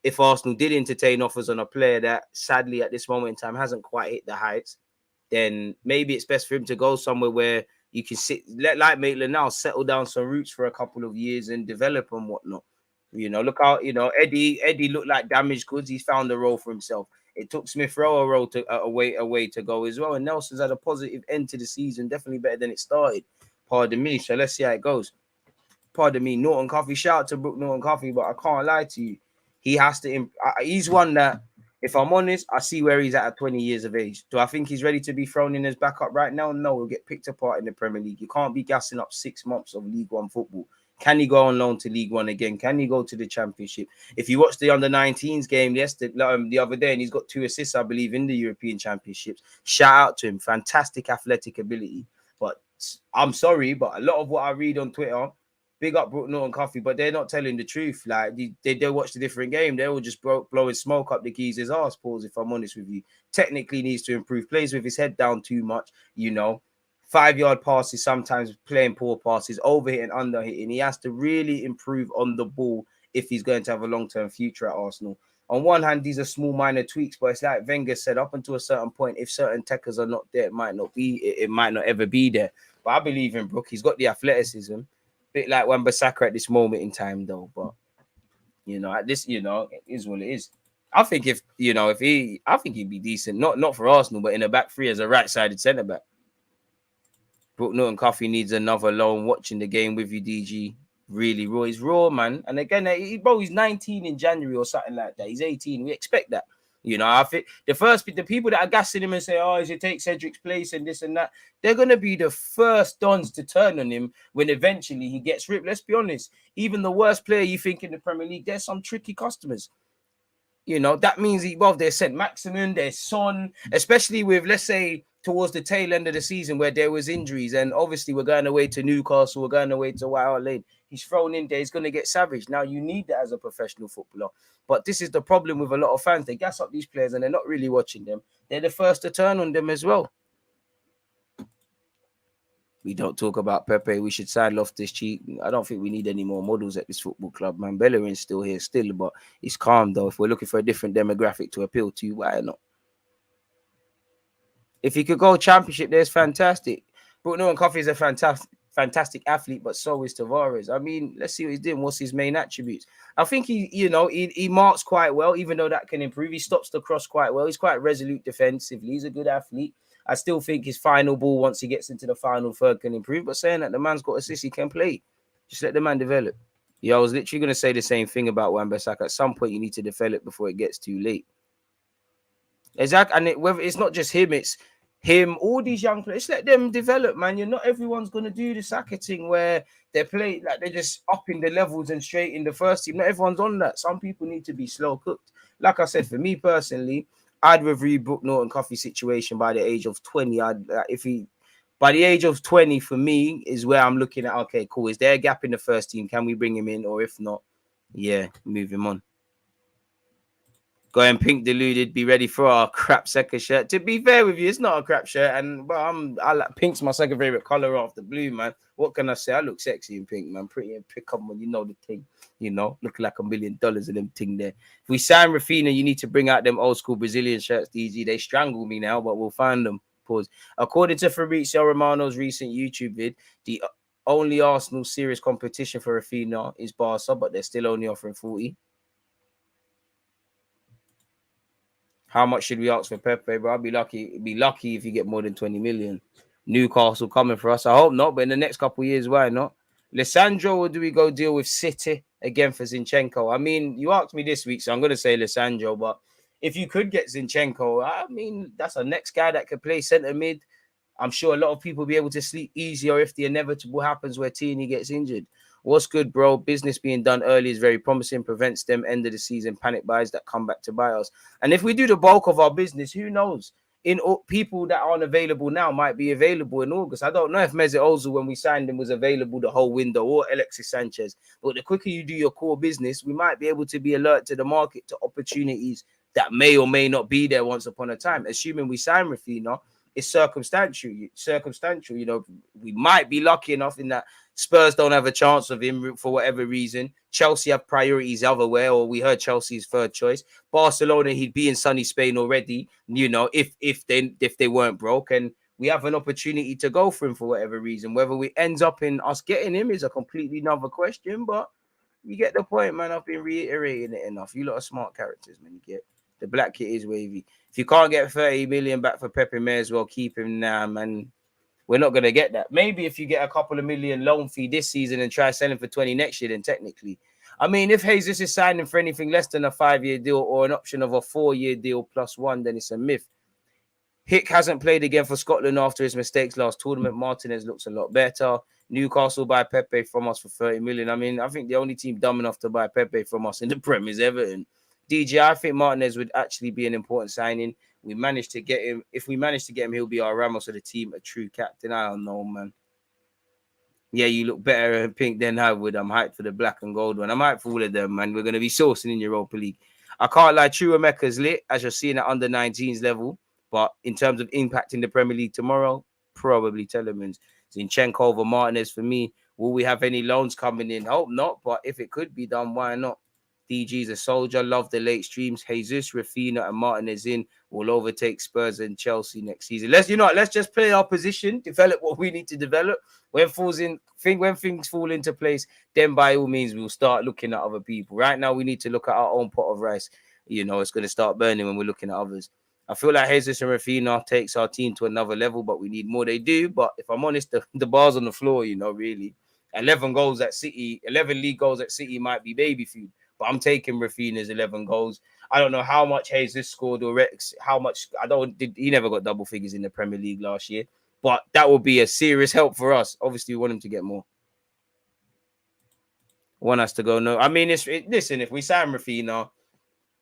if Arsenal did entertain offers on a player that sadly at this moment in time hasn't quite hit the heights, then maybe it's best for him to go somewhere where you can like Maitland now, settle down some roots for a couple of years and develop and whatnot. Look out, Eddie looked like damaged goods. He's found a role for himself. It took Smith Rowe a role to a way to go as well. And Nelson's had a positive end to the season, definitely better than it started. Pardon me. So let's see how it goes. Pardon me, Norton Coffee. Shout out to Brooke Norton Coffee, but I can't lie to you. He has to. He's one that, if I'm honest, I see where he's at 20 years of age. Do I think he's ready to be thrown in as backup right now? No, he'll get picked apart in the Premier League. You can't be gassing up 6 months of League One football. Can he go on loan to League One again? Can he go to the Championship? If you watch the under-19s game the other day, and he's got 2 assists, I believe, in the European Championships. Shout out to him. Fantastic athletic ability. But I'm sorry, but a lot of what I read on Twitter, big up Brooke Norton Coffee, but they're not telling the truth. Like, they watch the different game. They're all just blowing smoke up the geezer's arse, pause, if I'm honest with you. Technically needs to improve. Plays with his head down too much, 5-yard passes, sometimes playing poor passes, overhitting, underhitting. He has to really improve on the ball if he's going to have a long-term future at Arsenal. On one hand, these are small minor tweaks, but it's like Wenger said, up until a certain point, if certain techers are not there, it might not ever be there. But I believe in Brooke. He's got the athleticism. Bit like Wan-Bissaka at this moment in time, though. But at this, it is what it is. I think I think he'd be decent. Not for Arsenal, but in a back three as a right-sided centre back. Brooke Norton Coffee needs another loan. Watching the game with you, DG. Really raw. He's raw, man. And again, he's 19 in January or something like that. He's 18. We expect that. I think the people that are gassing him and say, oh, he should take Cedric's place and this and that, they're going to be the first dons to turn on him when eventually he gets ripped. Let's be honest. Even the worst player you think in the Premier League, there's some tricky customers. That means there's St. Maximin, there's Son, especially with, let's say, towards the tail end of the season where there was injuries. And obviously we're going away to Newcastle, we're going away to White Hart Lane. He's thrown in there, he's going to get savage. Now, you need that as a professional footballer. But this is the problem with a lot of fans. They gas up these players and they're not really watching them. They're the first to turn on them as well. We don't talk about Pepe. We should sign Loftus-Cheek. I don't think we need any more models at this football club, man. Bellerin's still here, but it's calm, though. If we're looking for a different demographic to appeal to, why not? If he could go Championship, there's fantastic. Brooke Norton Coffee is a fantastic athlete, but so is Tavares. I mean, let's see what he's doing. What's his main attributes? I think he marks quite well, even though that can improve. He stops the cross quite well. He's quite resolute defensively. He's a good athlete. I still think his final ball, once he gets into the final third, can improve. But saying that, the man's got assists, he can play. Just let the man develop. I was literally going to say the same thing about Wan-Bissaka. At some point, you need to develop before it gets too late. Exactly. And whether it's not just him, it's him, all these young players, let them develop, man. Not everyone's going to do the Saka thing where they're just upping the levels and straight in the first team. Not everyone's on that. Some people need to be slow cooked. Like I said, for me personally, I'd review Brooke Norton Coffee situation by the age of 20. By the age of 20, for me, is where I'm looking at, okay, cool. Is there a gap in the first team? Can we bring him in? Or if not, move him on. Go and pink deluded. Be ready for our crap second shirt. To be fair with you, it's not a crap shirt, I like pink's my second favorite color after blue, man. What can I say? I look sexy in pink, man. Pretty and pick up when the thing. Look like $1 million in them thing there. If we sign Raphinha, you need to bring out them old school Brazilian shirts, DG. They strangle me now, but we'll find them. Pause. According to Fabrizio Romano's recent YouTube vid, the only Arsenal serious competition for Raphinha is Barca, but they're still only offering 40. How much should we ask for Pepe, bro? I'd be lucky if you get more than 20 million. Newcastle coming for us. I hope not, but in the next couple of years, why not? Lissandro, or do we go deal with City again for Zinchenko? I mean, you asked me this week, so I'm going to say Lissandro, but if you could get Zinchenko, I mean, that's a next guy that could play centre mid. I'm sure a lot of people will be able to sleep easier if the inevitable happens where Tierney gets injured. What's good, bro? Business being done early is very promising. Prevents them end of the season panic buys that come back to buy us. And if we do the bulk of our business, who knows? People that aren't available now might be available in August. I don't know if Mesut Ozil, when we signed him, was available the whole window, or Alexis Sanchez. But the quicker you do your core business, we might be able to be alert to the market, to opportunities that may or may not be there once upon a time. Assuming we sign Raphinha, it's circumstantial. We might be lucky enough in that Spurs don't have a chance of him for whatever reason. Chelsea have priorities elsewhere, or we heard Chelsea's third choice. Barcelona, he'd be in sunny Spain already, you know, if they weren't broke. And we have an opportunity to go for him for whatever reason. Whether we ends up in us getting him is a completely another question, but you get the point, man. I've been reiterating it enough. You lot are smart characters, man. You get the black kit is wavy. If you can't get 30 million back for Pepe, may as well keep him now, man. We're not going to get that. Maybe if you get a couple of million loan fee this season and try selling for 20 next year, then technically. I mean, if Jesus is signing for anything less than a 5-year deal or an option of a 4-year deal plus one, then it's a myth. Hick hasn't played again for Scotland after his mistakes last tournament. Martinez looks a lot better. Newcastle buy Pepe from us for 30 million. I mean, I think the only team dumb enough to buy Pepe from us in the Prem is Everton. DJ, I think Martinez would actually be an important signing. We managed to get him. If we manage to get him, he'll be our Ramos of the team, a true captain. I don't know, man. Yeah, you look better in pink than I would. I'm hyped for the black and gold one. I'm hyped for all of them, man. We're going to be sourcing in Europa League. I can't lie, Chuameka's lit, as you're seeing at under 19s level. But in terms of impacting the Premier League tomorrow, probably Telemans. Zinchenko over Martinez for me. Will we have any loans coming in? Hope not. But if it could be done, why not? DG's a soldier. Love the late streams. Jesus, Raphinha, and Martinez in will overtake Spurs and Chelsea next season. Let's just play our position, develop what we need to develop. When things fall into place, then by all means we'll start looking at other people. Right now, we need to look at our own pot of rice. You know, it's going to start burning when we're looking at others. I feel like Jesus and Raphinha takes our team to another level, but we need more. They do, but if I'm honest, the bar's on the floor, you know, really. 11 goals at City, 11 league goals at City might be baby food, but I'm taking Raphinha's 11 goals. I don't know how much Jesus scored or Rex, how much, he never got double figures in the Premier League last year, but that will be a serious help for us. Obviously, we want him to get more. Want us to go, no. I mean, listen, if we sign Raphinha,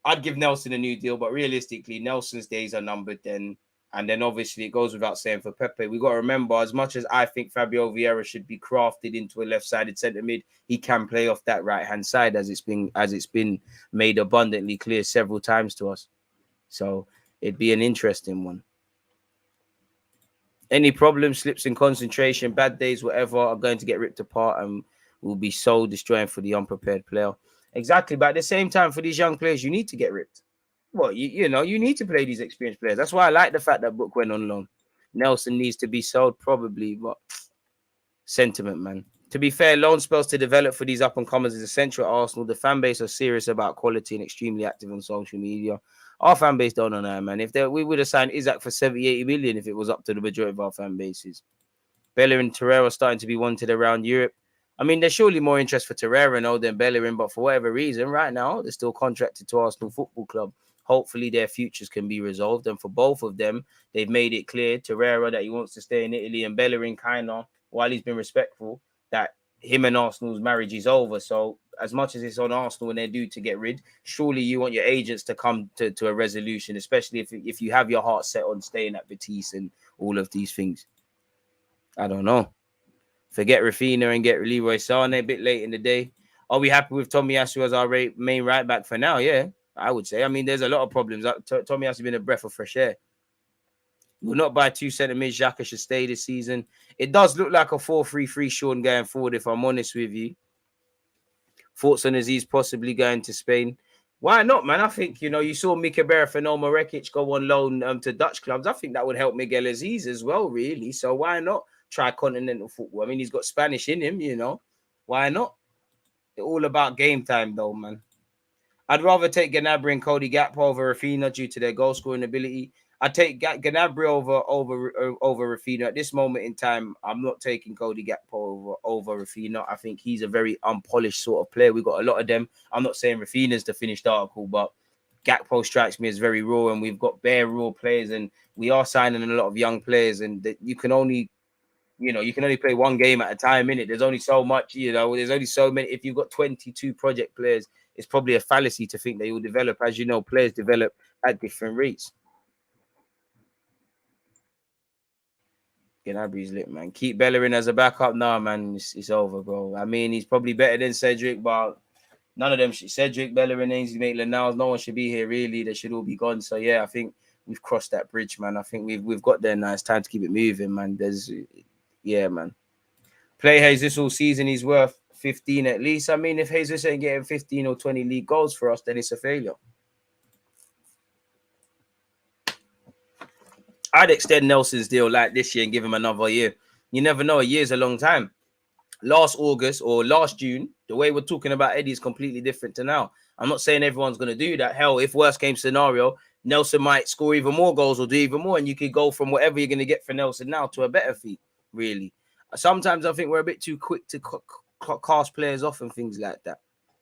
I'd give Nelson a new deal, but realistically, Nelson's days are numbered then. And then obviously it goes without saying for Pepe. We got to remember, as much as I think Fabio Vieira should be crafted into a left-sided centre mid, he can play off that right-hand side as it's been made abundantly clear several times to us. So it'd be an interesting one. Any problems, slips in concentration, bad days, whatever, are going to get ripped apart and will be soul destroying for the unprepared player. Exactly. But at the same time, for these young players, you need to get ripped. Well, you know, you need to play these experienced players. That's why I like the fact that Brook went on loan. Nelson needs to be sold, probably, but sentiment, man. To be fair, loan spells to develop for these up-and-comers is essential at Arsenal. The fan base are serious about quality and extremely active on social media. Our fan base don't know that, man. We would have signed Isaac for 70, 80 million if it was up to the majority of our fan bases. Bellerin and Torreira are starting to be wanted around Europe. I mean, there's surely more interest for Torreira now than Bellerin, but for whatever reason, right now, they're still contracted to Arsenal Football Club. Hopefully, their futures can be resolved. And for both of them, they've made it clear, Torreira, that he wants to stay in Italy, and Bellerin, kind of, while he's been respectful, that him and Arsenal's marriage is over. So as much as it's on Arsenal and they're due to get rid, surely you want your agents to come to a resolution, especially if you have your heart set on staying at Betis and all of these things. I don't know. Forget Raphinha and get Leroy Sané a bit late in the day. Are we happy with Tomiyasu as our main right back for now? Yeah, I would say. I mean, there's a lot of problems. Tomiyasu has been a breath of fresh air. We'll not buy 2 centre mids. Xhaka should stay this season. It does look like a 4-3-3 Sean going forward, if I'm honest with you. Thoughts on Aziz possibly going to Spain? Why not, man? I think, you know, you saw Mika Beref and Omar Rekic go on loan to Dutch clubs. I think that would help Miguel Aziz as well, really. So why not try continental football? I mean, he's got Spanish in him, you know. Why not? It's all about game time, though, man. I'd rather take Gnabry and Cody Gakpo over Raphinha due to their goal scoring ability. I'd take Gnabry over Raphinha. At this moment in time, I'm not taking Cody Gakpo over Raphinha. I think he's a very unpolished sort of player. We've got a lot of them. I'm not saying Raphinha's the finished article, but Gakpo strikes me as very raw, and we've got bare raw players, and we are signing a lot of young players, and you can only play one game at a time, innit? There's only so much, there's only so many. If you've got 22 project players, it's probably a fallacy to think they will develop. As you know, players develop at different rates. Gnabry's lit, man. Keep Bellerin as a backup. Nah, man, it's over, bro. I mean, he's probably better than Cedric, but none of them Cedric, Bellerin, Ainsley Maitland-Niles, no one should be here, really. They should all be gone. So, yeah, I think we've crossed that bridge, man. I think we've got there now. It's time to keep it moving, man. Yeah, man. Play Jesus all season, he's worth 15 at least. I mean, if Jesus ain't getting 15 or 20 league goals for us, then it's a failure. I'd extend Nelson's deal like this year and give him another year. You never know. A year's a long time. Last August or last June, the way we're talking about Eddie is completely different to now. I'm not saying everyone's going to do that. Hell, if worst case scenario, Nelson might score even more goals or do even more, and you could go from whatever you're going to get for Nelson now to a better fee, really. Sometimes I think we're a bit too quick to cast players off and things like that.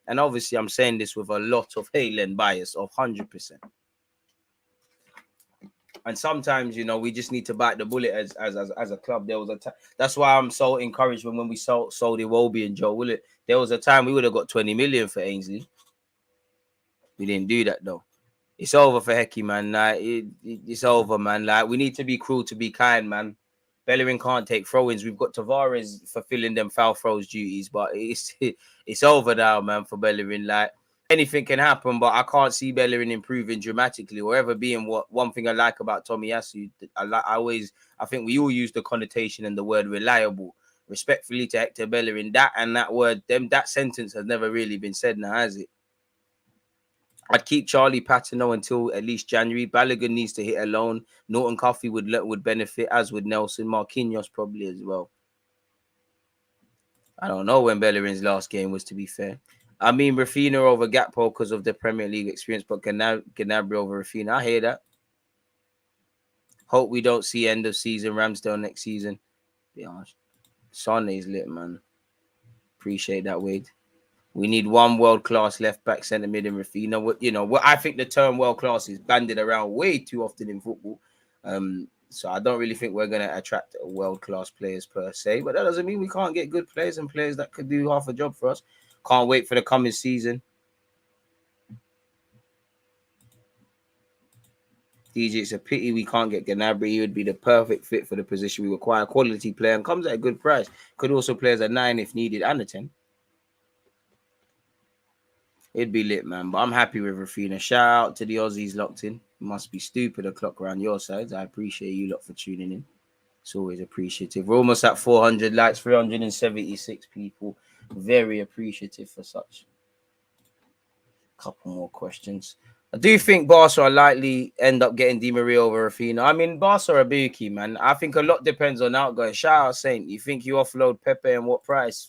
And obviously, I'm saying this with a lot of Haaland bias of 100%. And sometimes, you know, we just need to bite the bullet as a club. There was a time. That's why I'm so encouraged when we sold Iwobi and Joe Willett. There was a time we would have got 20 million for Ainsley. We didn't do that though. It's over for Hecky, man. Like, it's over, man. Like, we need to be cruel to be kind, man. Bellerin can't take throw-ins. We've got Tavares fulfilling them foul throws duties, but it's over now, man, for Bellerin. Like, anything can happen, but I can't see Bellerin improving dramatically or ever being what one thing I like about Tomiyasu. I think we all use the connotation and the word reliable. Respectfully to Hector Bellerin, that sentence has never really been said now, has it? I'd keep Charlie Patino until at least January. Balogun needs to hit a loan. Norton Coffey would benefit, as would Nelson. Marquinhos probably as well. I don't know when Bellerin's last game was, to be fair. I mean, Raphinha over Gakpo because of the Premier League experience, but Gnabry over Raphinha. I hear that. Hope we don't see end of season Ramsdale next season. Be honest. Sane's lit, man. Appreciate that, Wade. We need one world-class left-back centre mid in Raphinha. You know, I think the term world-class is banded around way too often in football. So I don't really think we're going to attract world-class players per se. But that doesn't mean we can't get good players and players that could do half a job for us. Can't wait for the coming season. DJ, it's a pity we can't get Gnabry. He would be the perfect fit for the position we require. Quality player and comes at a good price. Could also play as a 9 if needed and a 10. It'd be lit, man. But I'm happy with Raphinha. Shout out to the Aussies locked in. It must be stupid o'clock around your sides. I appreciate you lot for tuning in. It's always appreciative. We're almost at 400 likes, 376 people. Very appreciative for such. Couple more questions. I do think Barca are likely end up getting Di Maria over Raphinha. I mean, Barca are bookie, man. I think a lot depends on outgoing. Shout out Saint. You think you offload Pepe and what price?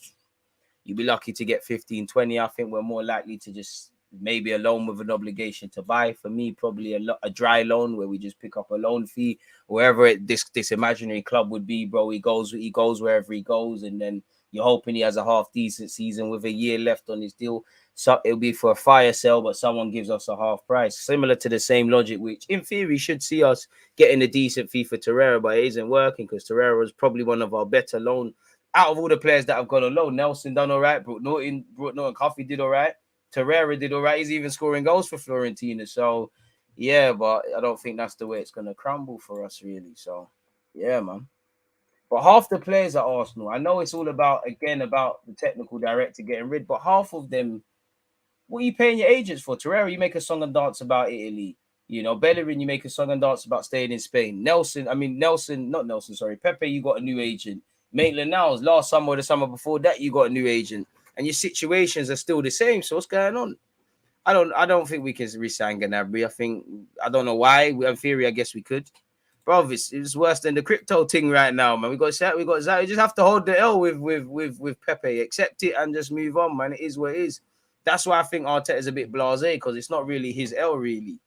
You'd be lucky to get 15, 20. I think we're more likely to just maybe a loan with an obligation to buy. For me, probably a dry loan where we just pick up a loan fee. Wherever this imaginary club would be, bro, he goes wherever he goes. And then you're hoping he has a half-decent season with a year left on his deal. So it'll be for a fire sale, but someone gives us a half price. Similar to the same logic, which in theory should see us getting a decent fee for Torreira, but it isn't working because Torreira was probably one of our better loan. Out of all the players that have gone on loan, Nelson done all right. Brought Norton Coffey did all right. Torreira did all right. He's even scoring goals for Fiorentina. So, yeah, but I don't think that's the way it's going to crumble for us, really. So, yeah, man. But half the players at Arsenal, I know it's all about the technical director getting rid, but half of them, what are you paying your agents for? Torreira, you make a song and dance about Italy. You know, Bellerin, you make a song and dance about staying in Spain. Pepe, you got a new agent. Maitland-Niles, last summer or the summer before that, you got a new agent, and your situations are still the same. So what's going on? I don't think we can resign Gnabry. I don't know why. In theory, I guess we could. Bro, it's worse than the crypto thing right now, man. We got Zach. You just have to hold the L with Pepe, accept it and just move on, man. It is what it is. That's why I think Arteta is a bit blasé because it's not really his L, really.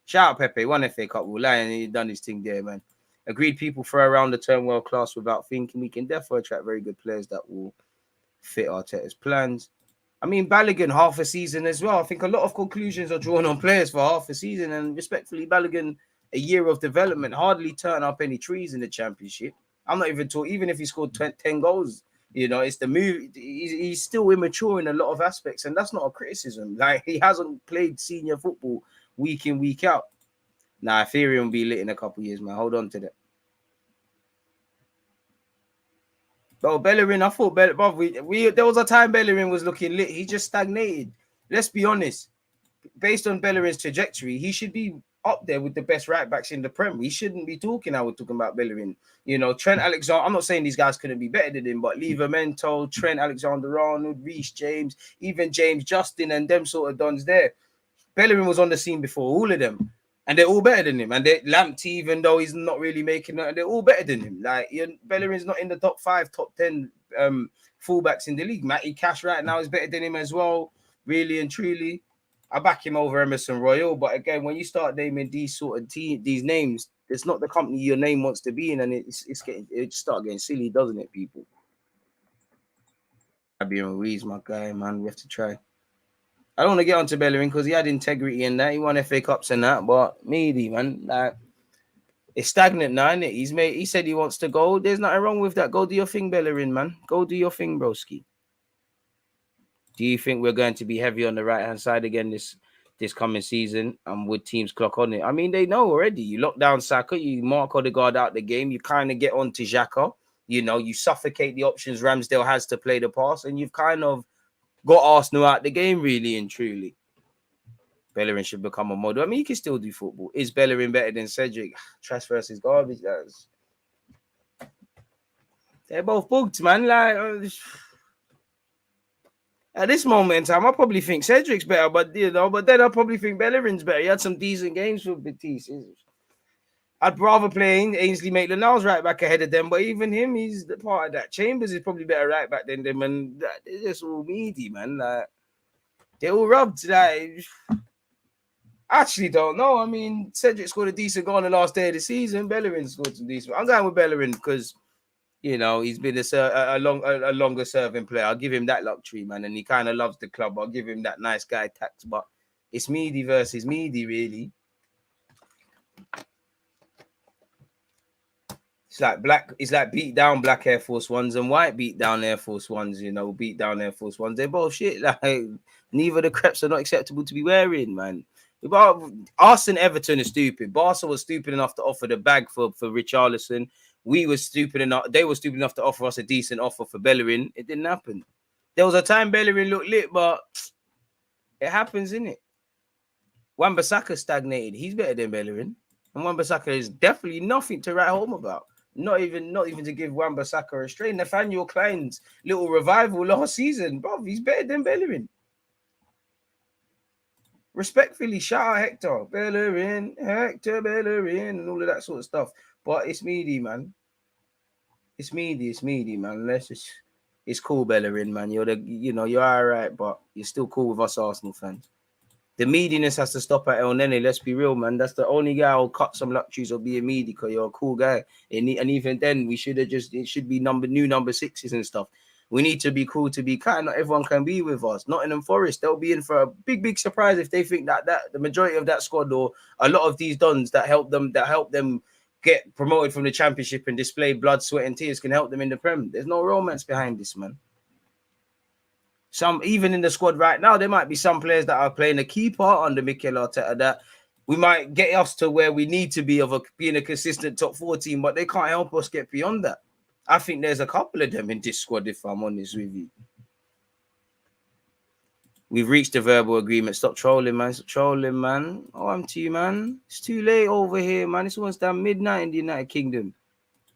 Shout out Pepe, one FA Cup will lie, and he done his thing there, man. Agreed, people throw around the term world class without thinking. We can definitely attract very good players that will fit Arteta's plans. I mean, Balogun, half a season as well. I think a lot of conclusions are drawn on players for half a season. And respectfully, Balogun, a year of development, hardly turn up any trees in the Championship. I'm not even talking, even if he scored 10 goals, you know, it's the move. He's still immature in a lot of aspects. And that's not a criticism. Like, he hasn't played senior football week in, week out. Nah, Ethereum will be lit in a couple of years, man. Hold on to that. Bro, Bellerin, I thought there was a time Bellerin was looking lit. He just stagnated. Let's be honest. Based on Bellerin's trajectory, he should be up there with the best right backs in the Prem. We shouldn't be talking how we're talking about Bellerin. You know, Trent Alexander. I'm not saying these guys couldn't be better than him, but Livramento, Trent Alexander-Arnold, Reece James, even James Justin, and them sort of dons there. Bellerin was on the scene before all of them, and they're all better than him. And they Lamptey, even though he's not really making it, they're all better than him. Like Bellerin's not in the top 5, top 10 fullbacks in the league. Matty Cash right now is better than him as well, really and truly. I back him over Emerson Royal, but again, when you start naming these sort of these names, it's not the company your name wants to be in, and it start getting silly, doesn't it, people? Fabian Ruiz, my guy, man, we have to try. I don't want to get onto Bellerin because he had integrity in that. He won FA Cups and that, but maybe, man, like it's stagnant now, isn't it? He said he wants to go. There's nothing wrong with that. Go do your thing, Bellerin, man. Go do your thing, broski. Do you think we're going to be heavy on the right-hand side again this coming season? And would teams clock on it? I mean, they know already. You lock down Saka, you mark Odegaard out the game, you kind of get on to Xhaka. You know, you suffocate the options Ramsdale has to play the pass, and you've kind of got Arsenal out the game, really and truly. Bellerin should become a model. I mean, he can still do football. Is Bellerin better than Cedric? Transfers is garbage. They're both bugged, man. Like... At this moment in time, I probably think Cedric's better, but then I probably think Bellerin's better. He had some decent games for Betis. I'd rather play Ainsley Maitland-Niles right back ahead of them, but even him, he's the part of that. Chambers is probably better right back than them, and they're just all meaty, man. Like they're all rubbed. Like I actually don't know. I mean, Cedric scored a decent goal on the last day of the season. Bellerin scored some decent. I'm going with Bellerin because. You know, he's been a longer serving player. I'll give him that luxury, man. And he kind of loves the club. I'll give him that nice guy tax. But it's Meady versus Meady, really. It's like beat down black Air Force Ones and white beat down Air Force Ones, you know, beat down Air Force Ones. They're both shit. Like neither of the creps are not acceptable to be wearing, man. But Arsenal Everton is stupid. Barca was stupid enough to offer the bag for Richarlison. They were stupid enough to offer us a decent offer for Bellerin. It didn't happen. There was a time Bellerin looked lit, but it happens, innit? Wan-Bissaka stagnated. He's better than Bellerin. And Wan-Bissaka is definitely nothing to write home about. Not even to give Wan-Bissaka a strain. Nathaniel Klein's little revival last season, bro, he's better than Bellerin. Respectfully, shout out Hector Bellerin, and all of that sort of stuff. But it's Meady, man. It's Meady, man. It's cool, Bellerin, man. You're all right, but you're still cool with us Arsenal fans. The meadiness has to stop at El Nene. Let's be real, man. That's the only guy who'll cut some luxuries or be a meaty because you're a cool guy. And even then, it should be new number 6s and stuff. We need to be cool to be kind. Not everyone can be with us. Nottingham Forest, they'll be in for a big surprise if they think that the majority of that squad or a lot of these dons that help them get promoted from the Championship and display blood, sweat, and tears can help them in the Prem. There's no romance behind this, man. Even in the squad right now, there might be some players that are playing a key part under Mikel Arteta that we might get us to where we need to be being a consistent top 4 team, but they can't help us get beyond that. I think there's a couple of them in this squad, if I'm honest with you. We've reached a verbal agreement. Stop trolling, man. Stop trolling, man. Oh, I'm to you, man. It's too late over here, man. It's almost down midnight in the United Kingdom.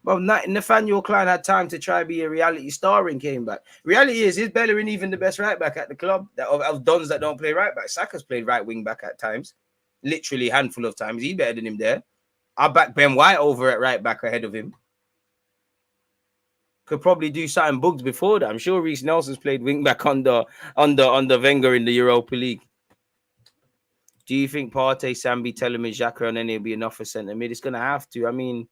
Well, Nathaniel Klein had time to try be a reality star and came back. Reality is Bellerin even the best right back at the club of dons that don't play right back? Saka's played right wing back at times. Literally a handful of times. He's better than him there. I back Ben White over at right back ahead of him. Could probably do something bugged before that. I'm sure Reece Nelson's played wing back under Wenger in the Europa League. Do you think Partey, Sambi, Telemann, Xhaka, and then it'll be enough for centre mid? It's gonna have to. I mean,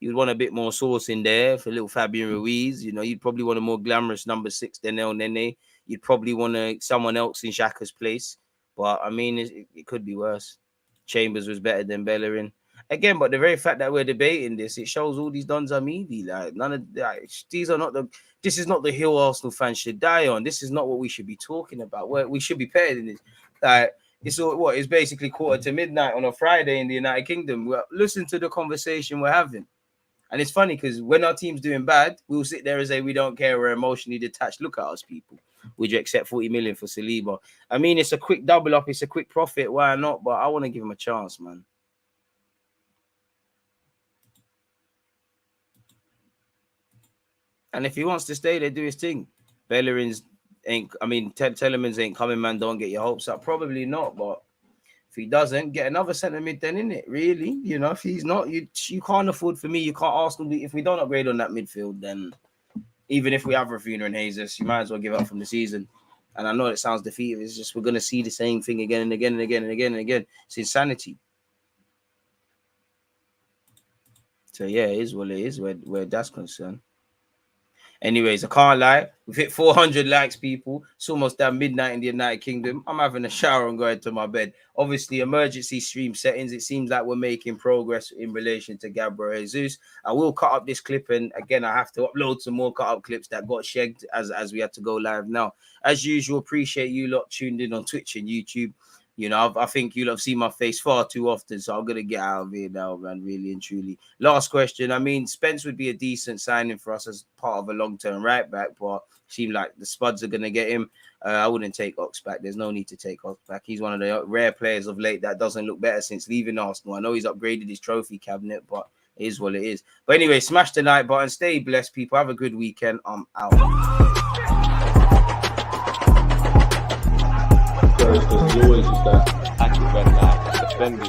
you'd want a bit more sauce in there for little Fabian Ruiz. You know, you'd probably want a more glamorous number 6 than El Nene. You'd probably want someone else in Xhaka's place. But I mean, it could be worse. Chambers was better than Bellerin. Again, but the very fact that we're debating this, it shows all these dons are meaty. Like this is not the hill Arsenal fans should die on. This is not what we should be talking about. We should be paired in this. Like it's basically 12:45 on a Friday in the United Kingdom. Listen to the conversation we're having. And it's funny because when our team's doing bad, we'll sit there and say we don't care, we're emotionally detached. Look at us, people. Would you accept 40 million for Saliba? I mean, it's a quick double up, it's a quick profit. Why not? But I want to give him a chance, man. And if he wants to stay there, do his thing. Bellerin's Telemans ain't coming, man. Don't get your hopes up. Probably not, but if he doesn't, get another centre mid then, innit? Really? You know, if he's not, you can't afford, for me, you can't ask him. If we don't upgrade on that midfield, then even if we have Raphinha and Jesus, you might as well give up from the season. And I know it sounds defeative. It's just we're going to see the same thing again and again and again and again and again. It's insanity. So, yeah, it is what it is where that's concerned. Anyways, I can't lie. We've hit 400 likes, people. It's almost that midnight in the United Kingdom. I'm having a shower and going to my bed. Obviously, emergency stream settings. It seems like we're making progress in relation to Gabriel Jesus. I will cut up this clip, and again, I have to upload some more cut up clips that got shagged as we had to go live now. As usual, appreciate you lot tuned in on Twitch and YouTube. You know, I think you'll have seen my face far too often, so I'm going to get out of here now, man, really and truly. Last question. I mean, Spence would be a decent signing for us as part of a long-term right back, but it seemed like the Spuds are going to get him. I wouldn't take Ox back. There's no need to take Ox back. He's one of the rare players of late that doesn't look better since leaving Arsenal. I know he's upgraded his trophy cabinet, but it is what it is. But anyway, smash the like button. Stay blessed, people. Have a good weekend. I'm out. Because he always used that active red light, defenders